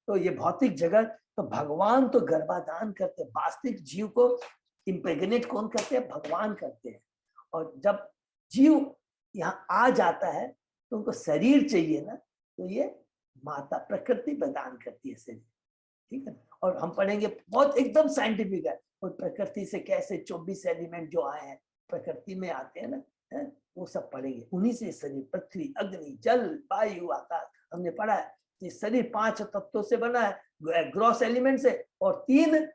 तो ये भौतिक जगत, तो भगवान तो गर्भाधान करते हैं, वास्तविक जीव को इम्प्रेग्नेट कौन करते हैं, भगवान करते हैं। और जब जीव यहाँ आ जाता है तो उनको शरीर चाहिए ना, तो ये माता प्रकृति प्रदान करती है शरीर, ठीक है। और हम पढ़ेंगे, बहुत एकदम साइंटिफिक है, और प्रकृति से कैसे 24 एलिमेंट जो आए हैं प्रकृति में आते हैं ना, है? वो सब पढ़ेंगे। उन्हीं से शरीर, पृथ्वी, अग्नि, जल, वायु, आकाश, हमने पढ़ा है। ये शरीर 5 तत्वों से बना है, ग्रॉस एलिमेंट से, और 3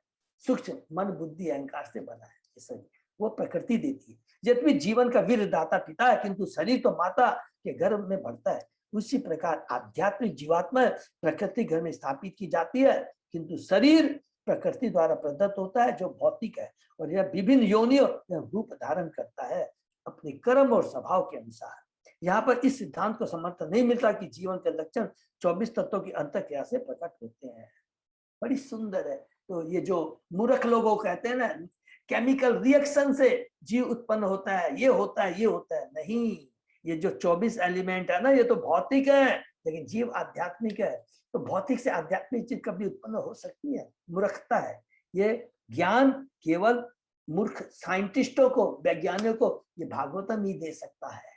सूक्ष्म मन, बुद्धि, अहंकार से बना है। ये शरीर वो प्रकृति देती है। यद्यपि जीवन का वीर दाता पिता है, किंतु शरीर तो माता के गर्भ में बढ़ता है। उसी प्रकार आध्यात्मिक जीवात्मा प्रकृति घर में स्थापित की जाती है, किंतु शरीर प्रकृति द्वारा प्रदत्त होता है जो भौतिक है, और यह विभिन्न योनियों रूप धारण करता है अपने कर्म और स्वभाव के अनुसार। यहाँ पर इस सिद्धांत को समर्थन नहीं मिलता कि जीवन के लक्षण 24 तत्वों की अंतःक्रिया से प्रकट होते हैं। बड़ी सुंदर है। तो ये जो मूर्ख लोगों कहते हैं ना, केमिकल रिएक्शन से जीव उत्पन्न होता है, ये होता है, ये होता है, नहीं। ये जो 24 एलिमेंट है ना, ये तो भौतिक है, लेकिन जीव आध्यात्मिक है। तो भौतिक से आध्यात्मिक चीज कभी उत्पन्न हो सकती है? मूर्खता है। ये ज्ञान केवल मूर्ख साइंटिस्टों को, वैज्ञानिकों को ये भागवतम ही दे सकता है।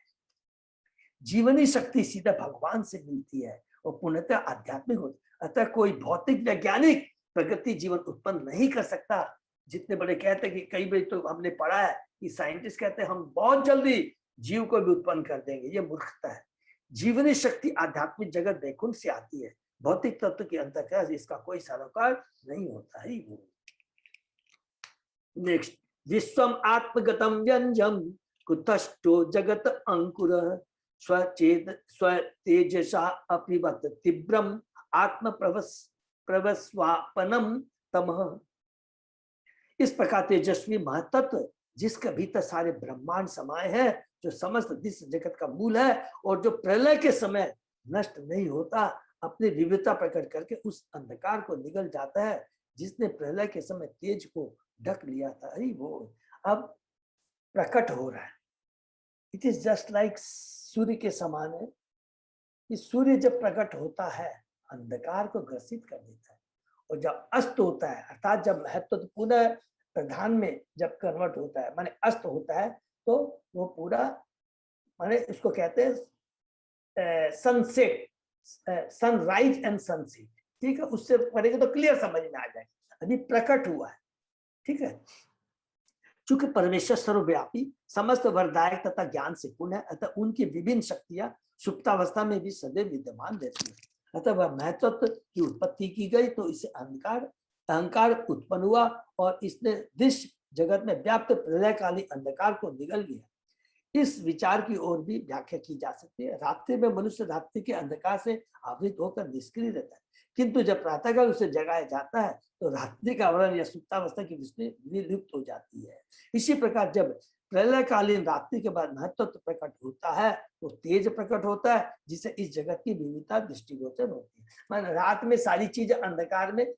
जीवनी शक्ति सीधा भगवान से मिलती है और पूर्णतः आध्यात्मिक होती है। अतः कोई भौतिक वैज्ञानिक प्रगति जीवन उत्पन्न नहीं कर सकता। जितने बड़े कहते हैं कि कई बार तो हमने पढ़ा है कि साइंटिस्ट कहते हैं हम बहुत जल्दी जीव को भी उत्पन्न कर देंगे, ये मूर्खता है। जीवनी शक्ति आध्यात्मिक जगत वैकुंठ से आती है, भौतिक तत्व के अंतर्गत इसका कोई सरोकार नहीं होता है। नेक्स्ट, विश्वम आत्मगतम व्यंजम कुतष्टो जगत अंकुर स्वचेत स्वतेजसा अपिवत तीव्रम आत्म प्रवस्वापनम तमः। इस प्रकार तेजस्वी महतत्व जिसके भीतर सारे ब्रह्मांड समाये है, जो समस्त दृश्य जगत का मूल है और जो प्रलय के समय नष्ट नहीं होता, अपनी विविधता प्रकट करके उस अंधकार को निगल जाता है जिसने प्रलय के समय तेज को ढक लिया था। अरे वो अब प्रकट हो रहा है। इट इज जस्ट लाइक सूर्य के समान है। इस सूर्य जब प्रकट होता है अंधकार को ग्रसित कर देता है, और जब अस्त होता है अर्थात जब महत्व तो पुनः प्रधान में जब कन्वर्ट होता है, माने अस्त होता है, तो वो पूरा माने इसको कहते हैं सनसेट, सनराइज एंड सनसेट। ठीक है, उससे पढ़ेंगे तो क्लियर समझ में आ जाएगा। अभी प्रकट हुआ है, ठीक है। चूंकि परमेश्वर सर्वव्यापी समस्त वरदायक तथा ज्ञान से पूर्ण है, अतः उनकी विभिन्न शक्तियां सुप्तावस्था में भी सदैव विद्यमान रहती है। अतः वह महत्व की उत्पत्ति की गई तो इसे अहंकार उत्पन्न हुआ और इसने दृश्य जगत में व्याप्त प्रलयकालीन अंधकार को निगल गया। इस विचार की ओर भी व्याख्या की जा सकती है। रात्रि में मनुष्य रात्रि के अंधकार से आवृत होकर निष्क्रिय रहता है, किंतु जब प्रातःकाल उसे जगाया जाता है तो रात्रि का आवरण या सुप्तावस्था की दृष्टि विलुप्त हो जाती है। इसी प्रकार जब प्रलयकालीन रात्रि के बाद महत्व प्रकट होता है तो तेज प्रकट होता है, जिससे इस जगत की विविधता दृष्टिगोचर होती है। मान रात में सारी चीजें अंधकार में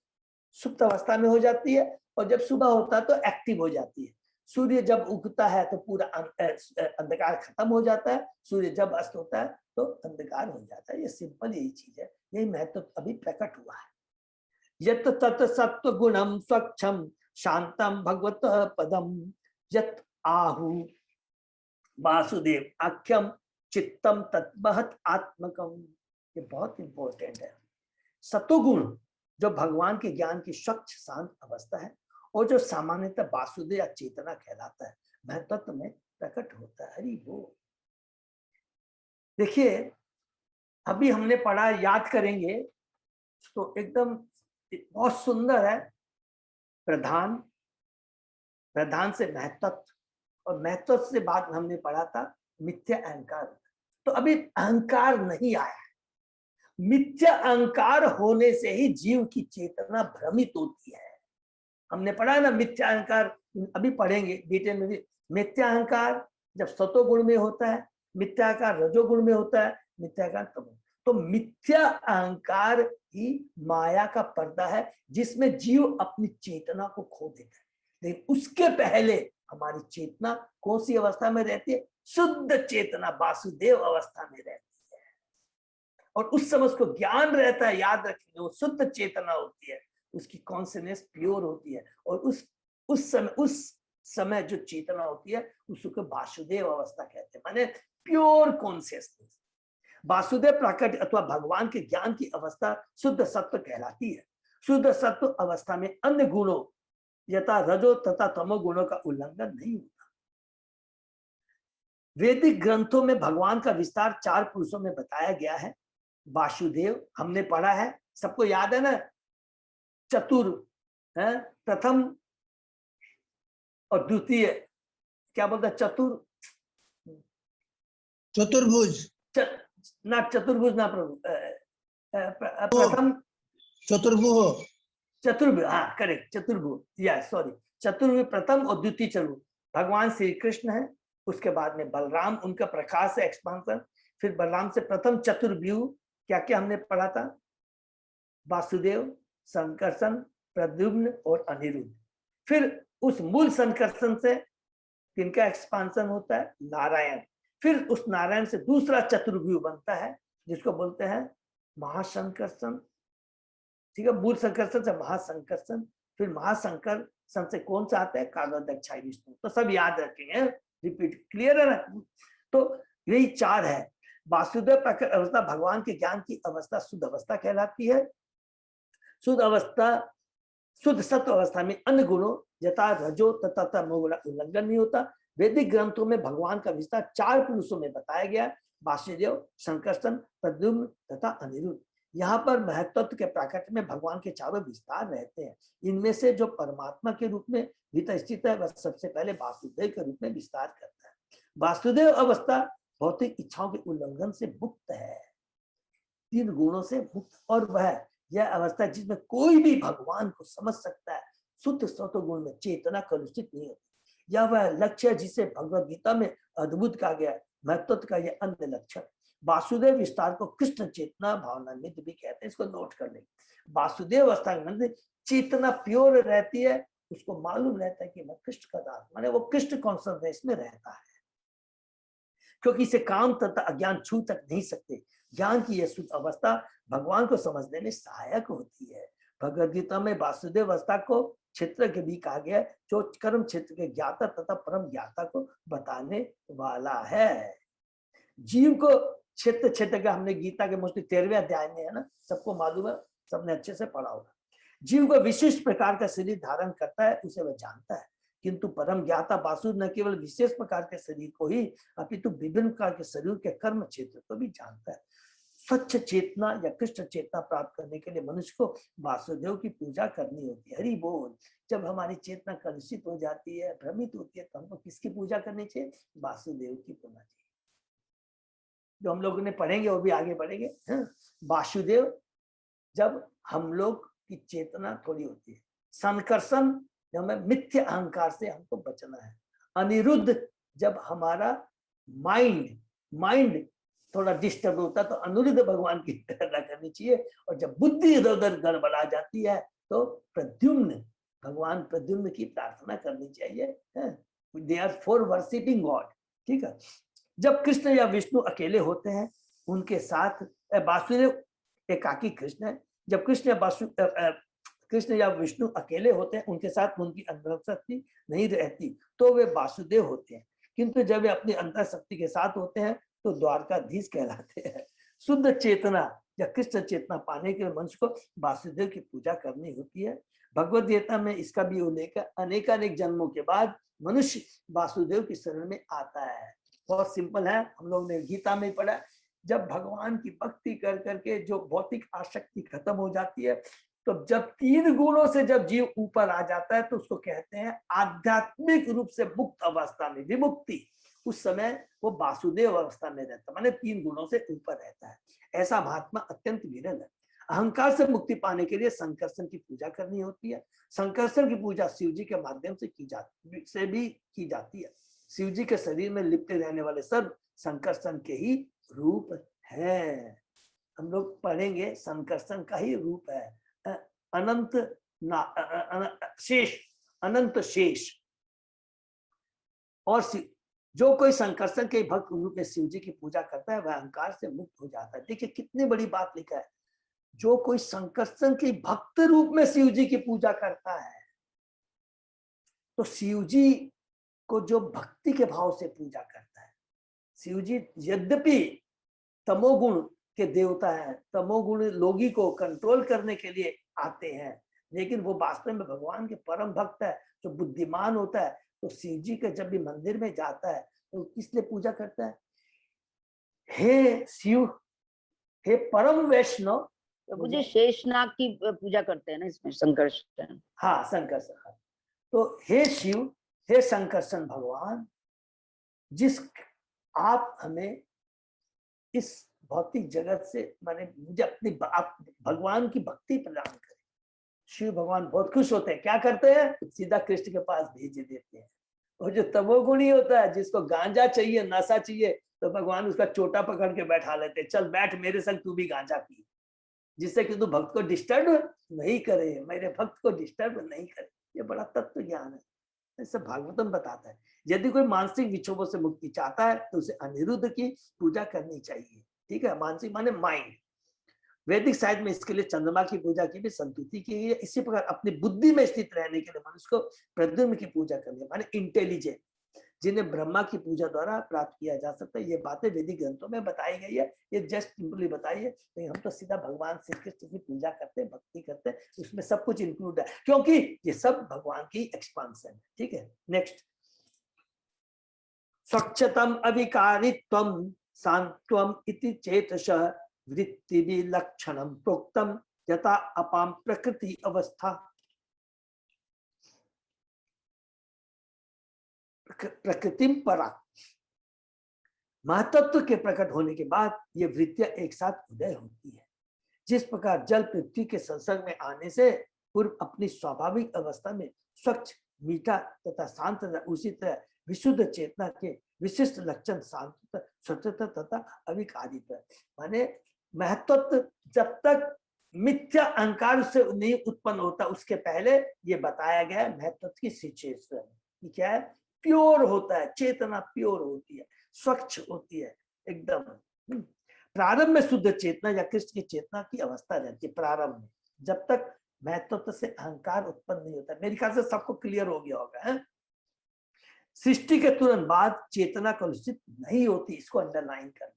सुप्त अवस्था में हो जाती है, और जब सुबह होता है तो एक्टिव हो जाती है। सूर्य जब उगता है तो पूरा अंधकार खत्म हो जाता है, सूर्य जब अस्त होता है तो अंधकार हो जाता है। ये सिंपल यही चीज है, यही महत्व अभी प्रकट हुआ है। यत तत् सत्व गुणम स्वच्छम शांतम भगवत पदम यत आहु वासुदेव आख्यम चित्तम तत्महत आत्मकम। ये बहुत इंपॉर्टेंट है। सतोगुण जो भगवान के ज्ञान की स्वच्छ शांत अवस्था है, और जो सामान्यतः वासुदेव या चेतना कहलाता है, महत्व में प्रकट होता है। हरि बोल। देखिए अभी हमने पढ़ा, याद करेंगे तो एकदम बहुत सुंदर है। प्रधान, प्रधान से महत्व, और महत्व से बाद हमने पढ़ा था मिथ्या अहंकार। तो अभी अहंकार नहीं आया। मिथ्या अहंकार होने से ही जीव की चेतना भ्रमित होती है। हमने पढ़ा ना मिथ्या अहंकार, अभी पढ़ेंगे डिटेल में भी। मिथ्या अहंकार जब सतोगुण में होता है, मिथ्या अहंकार रजोगुण में होता है, मिथ्या अहंकार तमोगुण। तो मिथ्या अहंकार ही माया का पर्दा है जिसमें जीव अपनी चेतना को खो देता है। लेकिन उसके पहले हमारी चेतना कौन सी अवस्था में रहती है? शुद्ध चेतना वासुदेव अवस्था में रहती है, और उस समय उसको ज्ञान रहता है। याद रखेंगे, वो शुद्ध चेतना होती है, उसकी कॉन्शियसनेस प्योर होती है, और उस समय जो चेतना होती है उसको वासुदेव अवस्था कहते हैं, माने प्योर कॉन्शियसनेस। वासुदेव प्राकट अथवा भगवान के ज्ञान की अवस्था शुद्ध सत्व कहलाती है। शुद्ध सत्व अवस्था में अन्य गुणों यथा रजो तथा तमो गुणों का उल्लंघन नहीं होता। वैदिक ग्रंथों में भगवान का विस्तार 4 पुरुषों में बताया गया है। वासुदेव हमने पढ़ा है, सबको याद है ना? चतुर है, प्रथम और द्वितीय, क्या बोलता? चतुर्भुज ना, चतुर्भुज ना प्रभु, प्रथम चतुर्भुज, हाँ करेक्ट, चतुर्भुज, या सॉरी, चतुर्भुज प्रथम और द्वितीय चतुर्भुज भगवान श्री कृष्ण है। उसके बाद में बलराम, उनका प्रकाश से एक्सपांशन। फिर बलराम से प्रथम चतुर्व्यूह क्या क्या हमने पढ़ा था? वासुदेव, संकर्षण, प्रद्युम्न और अनिरुद्ध। फिर उस मूल संकर्षण से किनका एक्सपांशन होता है? नारायण। फिर उस नारायण से दूसरा चतुर्व्यूह बनता है जिसको बोलते हैं महासंकर्षण। ठीक है, मूल संकर्षण से महासंकर्षण, फिर महासंकर्षण से कौन सा आता है? कालोदक्षाई विष्णु। तो सब याद रखेंगे, रिपीट, क्लियर है ना? तो यही चार है। वासुदेव प्रकट अवस्था भगवान के ज्ञान की अवस्था शुद्ध अवस्था कहलाती है। शुद्ध अवस्था, शुद्ध सत्व अवस्था में अन्य गुणों यथा रजो तथा तमो का उल्लंघन नहीं होता। वैदिक ग्रंथों में भगवान का विस्तार चार पुरुषों में बताया गया, वासुदेव, संकर्षण, प्रद्युम्न तथा अनिरुद्ध। यहाँ पर महत्त्व के प्राकट्य में भगवान के चारों विस्तार रहते हैं। इनमें से जो परमात्मा के रूप में भीतर स्थित है वह सबसे पहले वासुदेव के रूप में विस्तार करता है। वासुदेव अवस्था भौतिक इच्छाओं के उल्लंघन से मुक्त है, तीन गुणों से मुक्त, और वह यह अवस्था जिसमें कोई भी भगवान को समझ सकता है। शुद्ध सत्व गुण में चेतना कलुषित नहीं होती। यह वह लक्ष्य जिसे भगवद गीता में अद्भुत कहा गया है। महत्व का यह अन्य लक्षण। वासुदेव विस्तार को कृष्ण चेतना भावनान्वित भी कहते हैं, इसको नोट कर लेंगे। वासुदेव अवस्था में चेतना प्योर रहती है, उसको मालूम रहता है कि मैं कृष्ण का दास, माने वो कृष्ण कॉन्सर्वेस में रहता है, क्योंकि इसे काम तथा अज्ञान छू तक नहीं सकते। ज्ञान की यह शुद्ध अवस्था भगवान को समझने में सहायक होती है। भगवद गीता में वासुदेव अवस्था को क्षेत्र के भी कहा गया है, जो कर्म क्षेत्र के ज्ञाता तथा परम ज्ञाता को बताने वाला है। जीव को क्षेत्र क्षेत्र का हमने गीता के मोस्टली 13वें अध्याय में है ना, सबको मालूम है, सबने अच्छे से पढ़ा होगा। जीव को विशिष्ट प्रकार का शरीर धारण करता है, उसे वह जानता है, किंतु परम ज्ञाता वासुदेव न केवल विशेष प्रकार के शरीर को ही अपितु विभिन्न प्रकार के शरीर के कर्म क्षेत्र को भी जानता है। स्वच्छ चेतना या कृष्ण चेतना प्राप्त करने के लिए मनुष्य को वासुदेव की पूजा करनी होती है। हरि बोल। जब हमारी चेतना कलुषित हो जाती है, भ्रमित होती है, तो हमको किसकी पूजा करनी चाहिए? वासुदेव की पूजा चाहिए। जो हम लोगों ने पढ़ेंगे वो भी आगे बढ़ेंगे। वासुदेव, जब हम लोग की चेतना थोड़ी होती है। संकर्षण, जब हमें मिथ्या अहंकार से हमको बचना है। अनिरुद्ध, जब हमारा माइंड थोड़ा डिस्टर्ब होता है तो अनिरुद्ध भगवान की प्रार्थना करनी चाहिए। और जब बुद्धि इधर उधर गड़बड़ा जाती है तो प्रद्युम्न, भगवान प्रद्युम्न की प्रार्थना करनी चाहिए। They are for worshipping God. ठीक है। जब कृष्ण या विष्णु अकेले होते हैं, उनके साथ वासुदेव एकाकी कृष्ण है। जब कृष्ण या विष्णु अकेले होते हैं, उनके साथ उनकी अंतर शक्ति नहीं रहती तो वे वासुदेव होते हैं, किंतु जब वे अपनी अंतर शक्ति के साथ होते हैं तो द्वारकाधीश कहलाते हैं। शुद्ध चेतना या कृष्ण चेतना पाने के लिए मनुष्य को वासुदेव की पूजा करनी होती है। भगवद गीता में इसका भी उल्लेख है। अनेकानेक जन्मों के बाद मनुष्य वासुदेव की शरण में आता है। बहुत सिंपल है, हम लोग ने गीता में पढ़ा। जब भगवान की भक्ति कर करके जो भौतिक आसक्ति खत्म हो जाती है, तो जब तीन गुणों से जब जीव ऊपर आ जाता है तो उसको कहते हैं आध्यात्मिक रूप से मुक्त अवस्था में विमुक्ति। उस समय वो वासुदेव अवस्था में रहता, माने तीन गुणों से ऊपर रहता है। ऐसा महात्मा अत्यंत विरल है। अहंकार से मुक्ति पाने के लिए संकर्षण की पूजा करनी होती है। संकर्षण की पूजा शिव जी के माध्यम से की जाती है। शिव जी के शरीर में लिपटे रहने वाले सब संकर्षण के ही रूप है। हम लोग पढ़ेंगे, संकर्षण का ही रूप है। अनंत शेष। और जो कोई संकर्षण के भक्त रूप में शिव जी की पूजा करता है वह अहंकार से मुक्त हो जाता है। देखिए कितनी बड़ी बात लिखा है। जो कोई संकर्षण के भक्त रूप में शिव जी की पूजा करता है, तो शिव जी को जो भक्ति के भाव से पूजा करता है, शिव जी यद्यपि तमोगुण के देवता हैं, तमोगुण लोगी को कंट्रोल करने के लिए आते हैं, लेकिन वो वास्तव में भगवान के परम भक्त है, जो बुद्धिमान होता है। तो शिव जी के जब भी मंदिर में जाता है तो किसलिए पूजा करता है? हे शिव, हे परम वैष्णव। मुझे शेषनाग की पूजा करते हैं ना इसमें, संकर्षण। हाँ, संकर्षण। तो हे शिव, हे संकर्षण भगवान, जिस आप हमें इस भौतिक जगत से, माने मुझे अपनी भगवान की भक्ति प्रदान करें। शिव भगवान बहुत खुश होते हैं। क्या करते हैं? सीधा कृष्ण के पास भेज देते हैं। और जो तमोगुणी होता है, जिसको गांजा चाहिए, नशा चाहिए, तो भगवान उसका चोटा पकड़ के बैठा लेते हैं। चल बैठ मेरे संग, तू भी गांजा पी, जिससे कि तू भक्त को डिस्टर्ब नहीं करे, मेरे भक्त को डिस्टर्ब नहीं करे। ये बड़ा तत्व ज्ञान है। ऐसा भागवतम बताता है। यदि कोई मानसिक विक्षोभों से मुक्ति चाहता है तो उसे अनिरुद्ध की पूजा करनी चाहिए। ठीक है, मानसिक माने माइंड। वैदिक साहित्य में इसके लिए चंद्रमा की पूजा की भी संतुति की है। इसी प्रकार अपनी बुद्धि में स्थित रहने के लिए मनुष्य को प्रद्युम्न की पूजा करनी है, माने इंटेलिजेंट, जिन्हें ब्रह्मा की पूजा द्वारा प्राप्त किया जा सकता है। ये बातें वैदिक ग्रंथों में बताई गई है, ये जस्ट सिंपली बताई है। तो हम तो सीधा भगवान श्री कृष्ण की पूजा करते हैं, भक्ति करते हैं, उसमें सब कुछ इंक्लूड है, क्योंकि ये सब भगवान की एक्सपांशन है। ठीक है, नेक्स्ट। स्वच्छतम अविकारित्वम शांत्वम इति चेतस वृत्ति विलक्षणम प्रोक्तम यथा अपाम प्रकृति अवस्था। प्रकृतिम परा, महतत्व के प्रकट होने के बाद ये वृत्तियां एक साथ उदय होती है। जिस प्रकार जल पृथ्वी के संसर्ग में आने से पूर्व अपनी स्वाभाविक अवस्था में स्वच्छ, मीठा तथा शांत, उसी तरह विशुद्ध चेतना के विशिष्ट लक्षण शांत, स्वच्छता तथा अविकारित्व। माने महत्त्व जब तक मिथ्या अहंकार से नहीं उत्पन्न होता, उसके पहले ये बताया गया महत्त्व की सिचुएशन क्या है, प्योर होता है, चेतना प्योर होती है, स्वच्छ होती है एकदम। प्रारंभ में शुद्ध चेतना या कृष्ण की चेतना की अवस्था रहती है प्रारंभ में, जब तक महत्त्व से अहंकार उत्पन्न नहीं होता। मेरे ख्याल से सबको क्लियर हो गया होगा है? सृष्टि के तुरंत बाद चेतना कलुषित नहीं होती, इसको अंडरलाइन कर ले।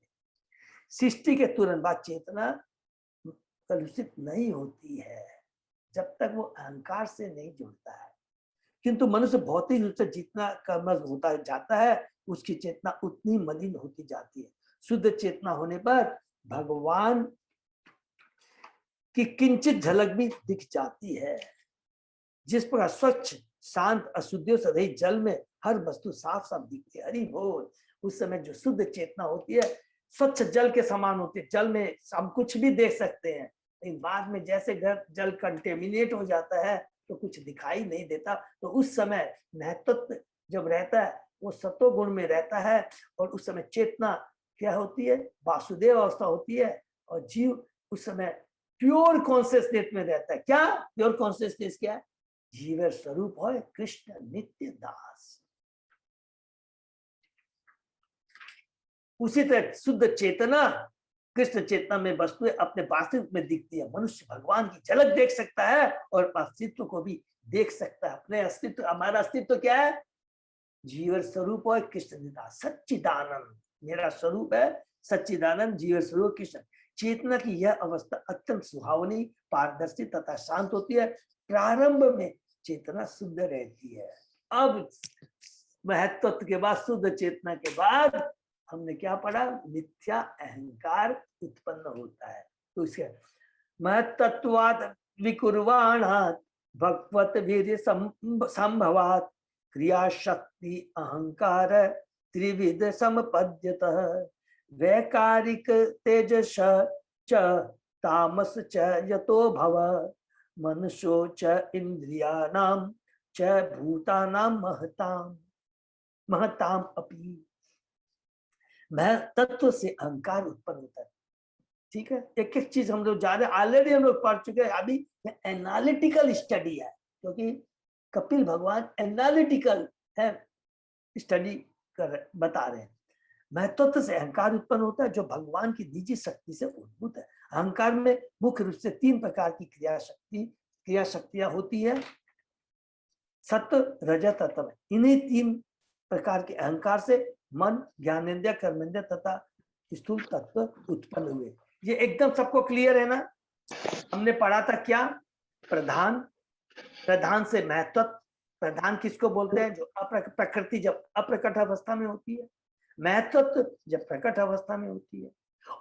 सृष्टि के तुरंत बाद चेतना कलुषित नहीं होती है जब तक वो अहंकार से नहीं जुड़ता है। किंतु मनुष्य भौतिक रूप से जितना कर्मठ होता जाता है, उसकी चेतना उतनी मलिन होती जाती है। शुद्ध चेतना होने पर भगवान की किंचित झलक भी दिख जाती है। जिस प्रकार स्वच्छ, शांत, अशुद्धियों से रहित जल में हर वस्तु साफ साफ दिखती है, हरि बोल, उस समय जो शुद्ध चेतना होती है स्वच्छ जल के समान होती है। जल में हम कुछ भी देख सकते हैं, लेकिन बाद में जैसे जल कंटेमिनेट हो जाता है तो कुछ दिखाई नहीं देता। तो उस समय महत्त्व जब रहता है वो सत्व गुण में रहता है, और उस समय चेतना क्या होती है, वासुदेव अवस्था होती है, और जीव उस समय प्योर कॉन्शियसनेस में रहता है। क्या प्योर कॉन्शियसनेस क्या है? जीव स्वरूप हो कृष्ण नित्य दास। उसी तरह शुद्ध चेतना कृष्ण चेतना में वस्तुएं अपने वास्तविक में दिखती है। मनुष्य भगवान की झलक देख सकता है और अस्तित्व को भी देख सकता है। अपने अस्तित्व, हमारा अस्तित्व क्या है? जीव स्वरूप है कृष्ण नित्य सच्चिदानंद, मेरा स्वरूप है सच्चिदानंद, जीव स्वरूप कृष्ण। चेतना की यह अवस्था अत्यंत सुहावनी, पारदर्शी तथा शांत होती है। प्रारंभ में चेतना शुद्ध रहती है। अब महत्त्व के बाद, शुद्ध चेतना के बाद हमने क्या पढ़ा? मिथ्या अहंकार उत्पन्न होता है। तो इसके महत्त्वाद विकुर्वाणात् भगवत वीर्य संभवात् क्रिया शक्ति अहंकार त्रिविध समपद्यतः वैकारिक तेजस च तामस च यतो भव मनुष्यो च इंद्रियाणां च भूतानां महताम अपि। महत्त्व से अहंकार उत्पन्न होता है। ठीक है, एक एक चीज हम लोग जाने, ऑलरेडी हम लोग पढ़ चुके हैं। अभी एनालिटिकल स्टडी है, क्योंकि कपिल भगवान एनालिटिकल है, स्टडी कर बता रहे हैं। महत्त्व से अहंकार उत्पन्न होता है जो भगवान की निजी शक्ति से उद्भूत है। अहंकार में मुख्य रूप से 3 प्रकार की क्रिया शक्तियां होती है, सत्व, रजत, तम। इन्हीं 3 प्रकार के अहंकार से मन, ज्ञानेंद्रिय, कर्मेंद्रिय तथा स्थूल तत्व उत्पन्न हुए। ये एकदम सबको क्लियर है ना? हमने पढ़ा था क्या? प्रधान से महत्त्व। प्रधान किसको बोलते हैं? जो प्रकृति जब अप्रकट अवस्था में होती है, महत्त्व जब प्रकट अवस्था में होती है।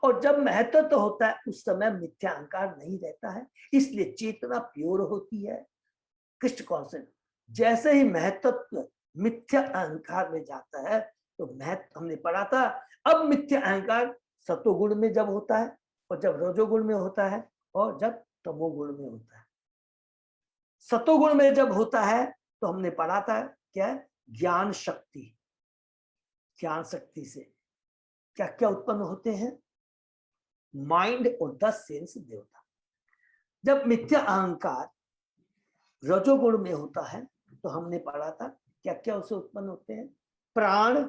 और जब महत्त्व होता है उस समय मिथ्या अहंकार नहीं रहता है, इसलिए चेतना प्योर होती है, कृष्ण कॉन्सेप्ट। जैसे ही महत्त्व मिथ्या अहंकार में जाता है तो महत्व, हमने पढ़ा था, अब मिथ्या अहंकार सतोगुण में जब होता है, और जब रजोगुण में होता है, और जब तमोगुण में होता है। सतोगुण में जब होता है तो हमने पढ़ा था क्या? ज्ञान शक्ति। ज्ञान शक्ति से क्या क्या उत्पन्न होते हैं? माइंड और 10 सेंस देवता। जब मिथ्या अहंकार रजोगुण में होता है तो हमने पढ़ा था क्या क्या उससे उत्पन्न होते हैं? प्राण,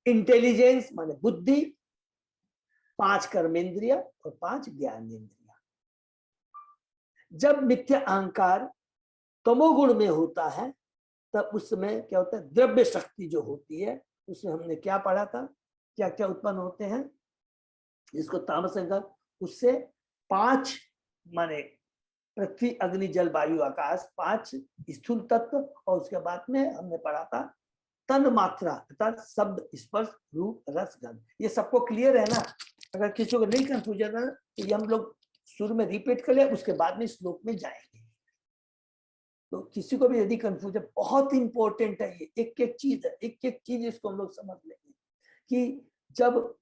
इंटेलिजेंस माने बुद्धि, 5 कर्मेंद्रिय और 5 ज्ञानेंद्रिय। जब मिथ्या अहंकार तमोगुण में होता है तब उस समय क्या होता है? द्रव्य शक्ति जो होती है, उसमें हमने क्या पढ़ा था, क्या क्या उत्पन्न होते हैं, जिसको तामस अहंकार, उससे 5 माने पृथ्वी, अग्नि, जल, वायु, आकाश, 5 स्थूल तत्व, और उसके बाद में हमने पढ़ा था तन मात्रा अर्थात शब्द, स्पर्श, रूप, रस, गंध। ये सबको क्लियर है ना? अगर किसी को नहीं कंफ्यूजन है तो ये हम लोग शुरू में रिपीट कर ले, उसके बाद में श्लोक में जाएंगे। तो किसी को भी यदि कंफ्यूजन, बहुत इंपॉर्टेंट है ये, एक एक चीज है, एक एक चीज इसको हम लोग समझ लेंगे कि जब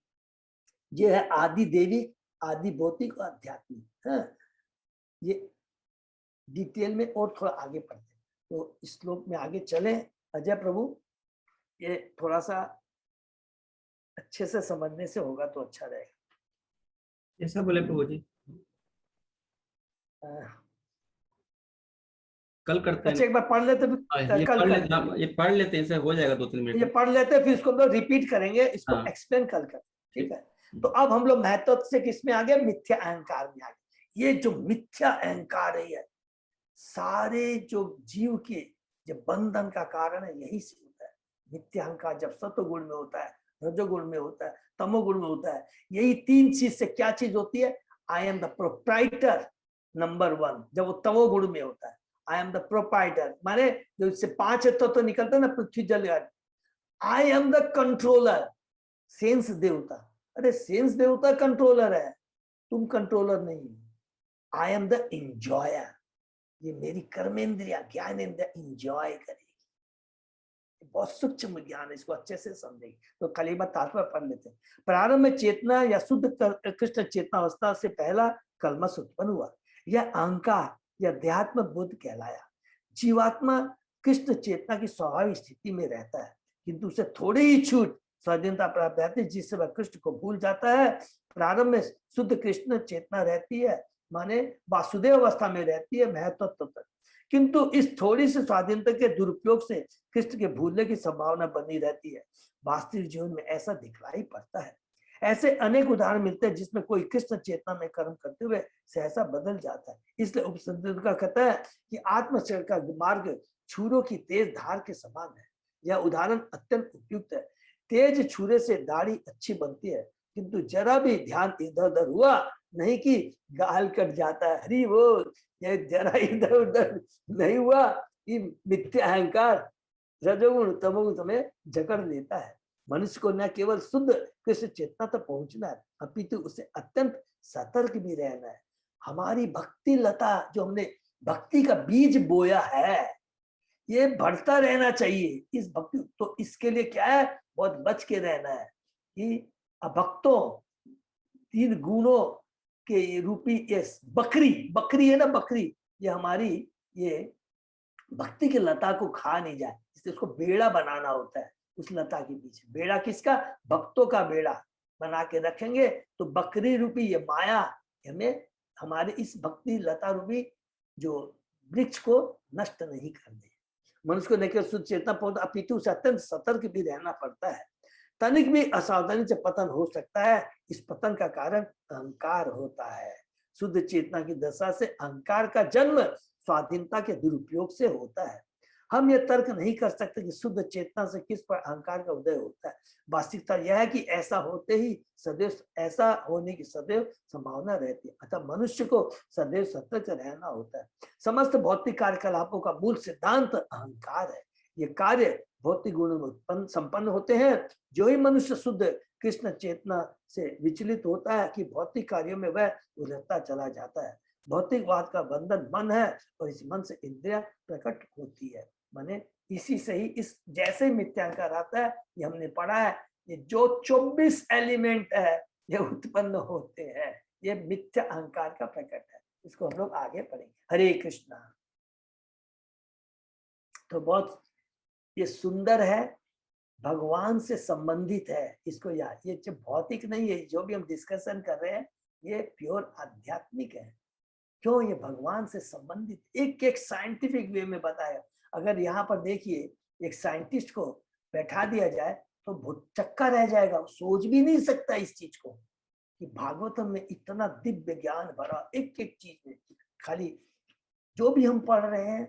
ये है आदि देवी, आदि भौतिक और आध्यात्मिक, है ये डिटेल में और थोड़ा आगे पढ़ते हैं। तो इस श्लोक में आगे चले। अजय प्रभु, ये थोड़ा सा अच्छे से समझने से होगा तो अच्छा रहेगा। ऐसा बोले प्रभु जी, कल करते अच्छा हैं। एक बार पढ़ लेते, ये कल पढ़ कर लेते हैं, ये पढ़ लेते हैं, इससे हो जाएगा 2-3 मिनट ये में। पढ़ लेते हैं, फिर इसको हम लोग रिपीट करेंगे, इसको हाँ। एक्सप्लेन कल कर, ठीक है? तो अब हम लोग महत्व से किस में आ गए? मिथ्या अहंकार में आ गए। ये जो मिथ्या अहंकार है, सारे जो जीव के जो बंधन का कारण है, यही से होता है। मिथ्या अहंकार जब सत्वगुण में होता है, रजोगुण में होता है, तमोगुण में होता है, यही 3 चीज से क्या चीज होती है? I am the proprietor, number 1। जब वो तमोगुण में होता है, आई एम द प्रोप्राइटर माने जो इससे 5 तो निकलता है ना, पृथ्वी, जल, I am the controller, sense देवता। अरे सेंस देवता कंट्रोलर है, तुम कंट्रोलर नहीं। आई एम द इंजॉयर, ये मेरी कर्मेंद्रिया, ज्ञानेंद्रिया इंजॉय करेगी। बहुत सूक्ष्म ज्ञान है, इसको अच्छे से समझेगी। तो कल एक बार तात्पर्य पढ़ लेते हैं। प्रारंभ में चेतना या शुद्ध कृष्ण चेतना अवस्था से पहला कलमश उत्पन्न हुआ। यह अहंकार या अध्यात्म बुद्ध कहलाया। जीवात्मा कृष्ण चेतना की स्वाभाविक स्थिति में रहता है, किंतु उसे थोड़ी ही छूट स्वाधीनता प्राप्त रहती है, जिससे वह कृष्ण को भूल जाता है। प्रारंभ में शुद्ध कृष्ण चेतना रहती है, माने वासुदेव अवस्था में रहती है, महत्व तक, किंतु इस थोड़ी सी स्वाधीनता के दुरुपयोग से कृष्ण के भूलने की संभावना बनी रहती है। वास्तविक जीवन में ऐसा दिखलाई पड़ता है। ऐसे अनेक उदाहरण मिलते हैं जिसमें कोई कृष्ण चेतना में कर्म करते हुए सहसा बदल जाता है। इसलिए उपसंहरण का कहता है कि आत्मचरण का मार्ग छुरों की तेज धार के समान है। यह उदाहरण अत्यंत उपयुक्त है। तेज छुरे से दाढ़ी अच्छी बनती है, किंतु जरा भी ध्यान इधर उधर हुआ नहीं कि गाल कट जाता है। हरी बोल, ये जरा इधर उधर नहीं हुआ कि मिथ्या अहंकार रजोगुण तमोगुण तुम्हें जकड़ लेता है। मनुष्य को न केवल शुद्ध कृष्ण चेतना तक पहुंचना है, अपितु उसे अत्यंत सतर्क भी रहना है। हमारी भक्ति लता, जो हमने भक्ति का बीज बोया है, ये बढ़ता रहना चाहिए। इस भक्ति तो इसके लिए क्या है? बहुत बच के रहना है कि भक्तों 3 गुणों के रूपी ये बकरी है ना, बकरी, ये हमारी ये भक्ति की लता को खा नहीं जाए, इसलिए उसको बेड़ा बनाना होता है। उस लता के पीछे बेड़ा किसका? भक्तों का बेड़ा बना के रखेंगे तो बकरी रूपी ये माया हमें हमारे इस भक्ति लता रूपी जो वृक्ष को नष्ट नहीं कर दे। मनुष्य को न केवल शुद्ध चेतना पहुंचा, अपितु से अत्यंत सतर्क भी रहना पड़ता है। तनिक भी असावधानी से पतन हो सकता है। इस पतन का कारण अहंकार होता है। शुद्ध चेतना की दशा से अहंकार का जन्म स्वाधीनता के दुरुपयोग से होता है। हम ये तर्क नहीं कर सकते कि शुद्ध चेतना से किस पर अहंकार का उदय होता है। वास्तविकता यह है कि ऐसा होते ही सदैव ऐसा होने की सदैव संभावना रहती है। अतः मनुष्य को सदैव सतर्क रहना होता है। समस्त भौतिक कार्यकलापों का मूल सिद्धांत अहंकार है। ये कार्य भौतिक गुणों में उत्पन्न संपन्न होते हैं। जो ही मनुष्य शुद्ध कृष्ण चेतना से विचलित होता है कि भौतिक कार्यों में वह उलझता चला जाता है। भौतिकवाद का बंधन मन है और इस मन से इंद्रिया प्रकट होती है। माने इसी से ही इस जैसे मिथ्यांकार आता है, ये हमने पढ़ा है, ये जो 24 एलिमेंट है ये उत्पन्न होते हैं, ये मिथ्या अहंकार का प्रकट है। इसको हम लोग आगे पढ़ेंगे। हरे कृष्णा। तो बहुत ये सुंदर है, भगवान से संबंधित है। इसको याद, ये जो भौतिक नहीं है, जो भी हम डिस्कशन कर रहे हैं ये प्योर आध्यात्मिक है। क्यों? ये भगवान से संबंधित एक एक साइंटिफिक वे में बताया। अगर यहाँ पर देखिए एक साइंटिस्ट को बैठा दिया जाए तो भुच्चक्का रह जाएगा, सोच भी नहीं सकता इस चीज को कि भागवतम में इतना दिव्य ज्ञान भरा, एक एक चीज में खाली जो भी हम पढ़ रहे हैं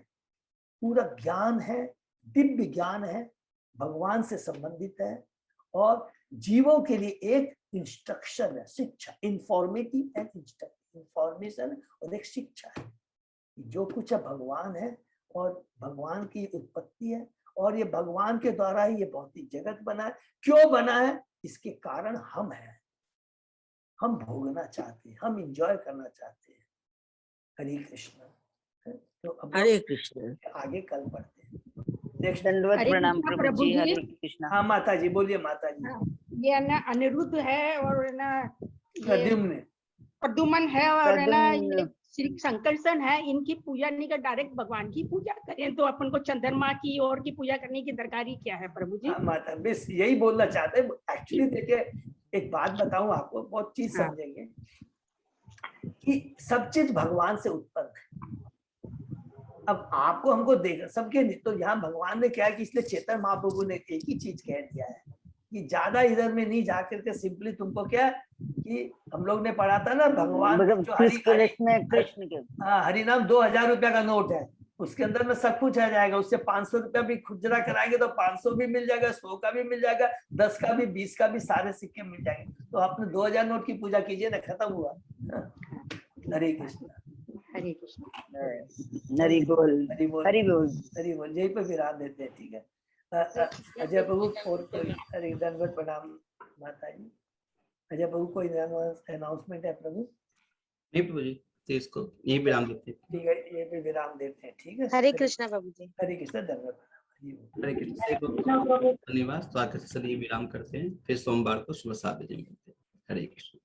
पूरा ज्ञान है, दिव्य ज्ञान है, भगवान से संबंधित है और जीवों के लिए एक इंस्ट्रक्शन है, शिक्षा, इंफॉर्मेटिव एंड इंफॉर्मेशन और एक शिक्षा है। जो कुछ है भगवान है और भगवान की उत्पत्ति है और ये भगवान के द्वारा ही ये भौतिक जगत बना है। क्यों बना है? इसके कारण हम हैं, हम भोगना चाहते हैं, हम एंजॉय करना चाहते हैं। हरे कृष्ण। तो अब हरे कृष्ण। आगे कल पढ़ते हैं। नेक्स्ट। दंडवत हरे प्रणाम कृष्ण प्रभु जी। प्रभु जी। हरे कृष्ण। हाँ माता जी बोलिए माता जी। हाँ, ये है ना अनिरुद्ध है और है ना ये प्रद्युम्न प्रद्युमन है और है ना ये प्रद्युम्न। श्री संकर्षण है। इनकी पूजा नहीं कर, डायरेक्ट भगवान की पूजा करें तो अपन को चंद्रमा की और की पूजा करने की दरकारी क्या है प्रभु जी? हाँ, माता बस यही बोलना चाहते हैं। एक्चुअली देखिए एक बात बताऊं आपको, बहुत चीज हाँ। समझेंगे कि सब चीज भगवान से उत्पन्न है। अब आपको हमको देख सबके नहीं, तो यहाँ भगवान ने क्या है कि इसलिए चेतन महाप्रभु ने एक ही चीज कह दिया है कि ज्यादा इधर में नहीं जाकर के सिंपली तुमको क्या कि हम लोग ने पढ़ा था ना भगवान मतलब जो हरि कृष्ण के हाँ हरि नाम 2000 रुपया का नोट है, उसके अंदर में सब कुछ आ जाएगा। उससे 500 रुपया भी खुजरा कराएंगे तो 500 भी मिल जाएगा, 100 का भी मिल जाएगा, 10 का भी, 20 का भी, सारे सिक्के मिल जाएंगे। तो आपने 2000 नोट की पूजा कीजिए ना, खत्म हुआ। हरे कृष्ण। हरे कृष्ण। हरि बोल। हरि बोल। हरि बोल। हरि बोल। यही पे विराम देते हैं, ठीक है। अजय प्रभु और कोई हरि दंडवत प्रणाम माता जी। अजय प्रभु कोई अनाउंसमेंट है प्रभु? नहीं प्रभु जी, तो इसको यही विराम देते हैं। ठीक है, ये पे विराम देते हैं, ठीक है। हरे कृष्णा प्रभु जी। हरे कृष्ण। दंडवत प्रणाम। हरे कृष्ण। धन्यवाद। तो आकर से सभी विराम करते हैं, फिर सोमवार को सुबह 7 बजे मिलते हैं। हरे कृष्ण।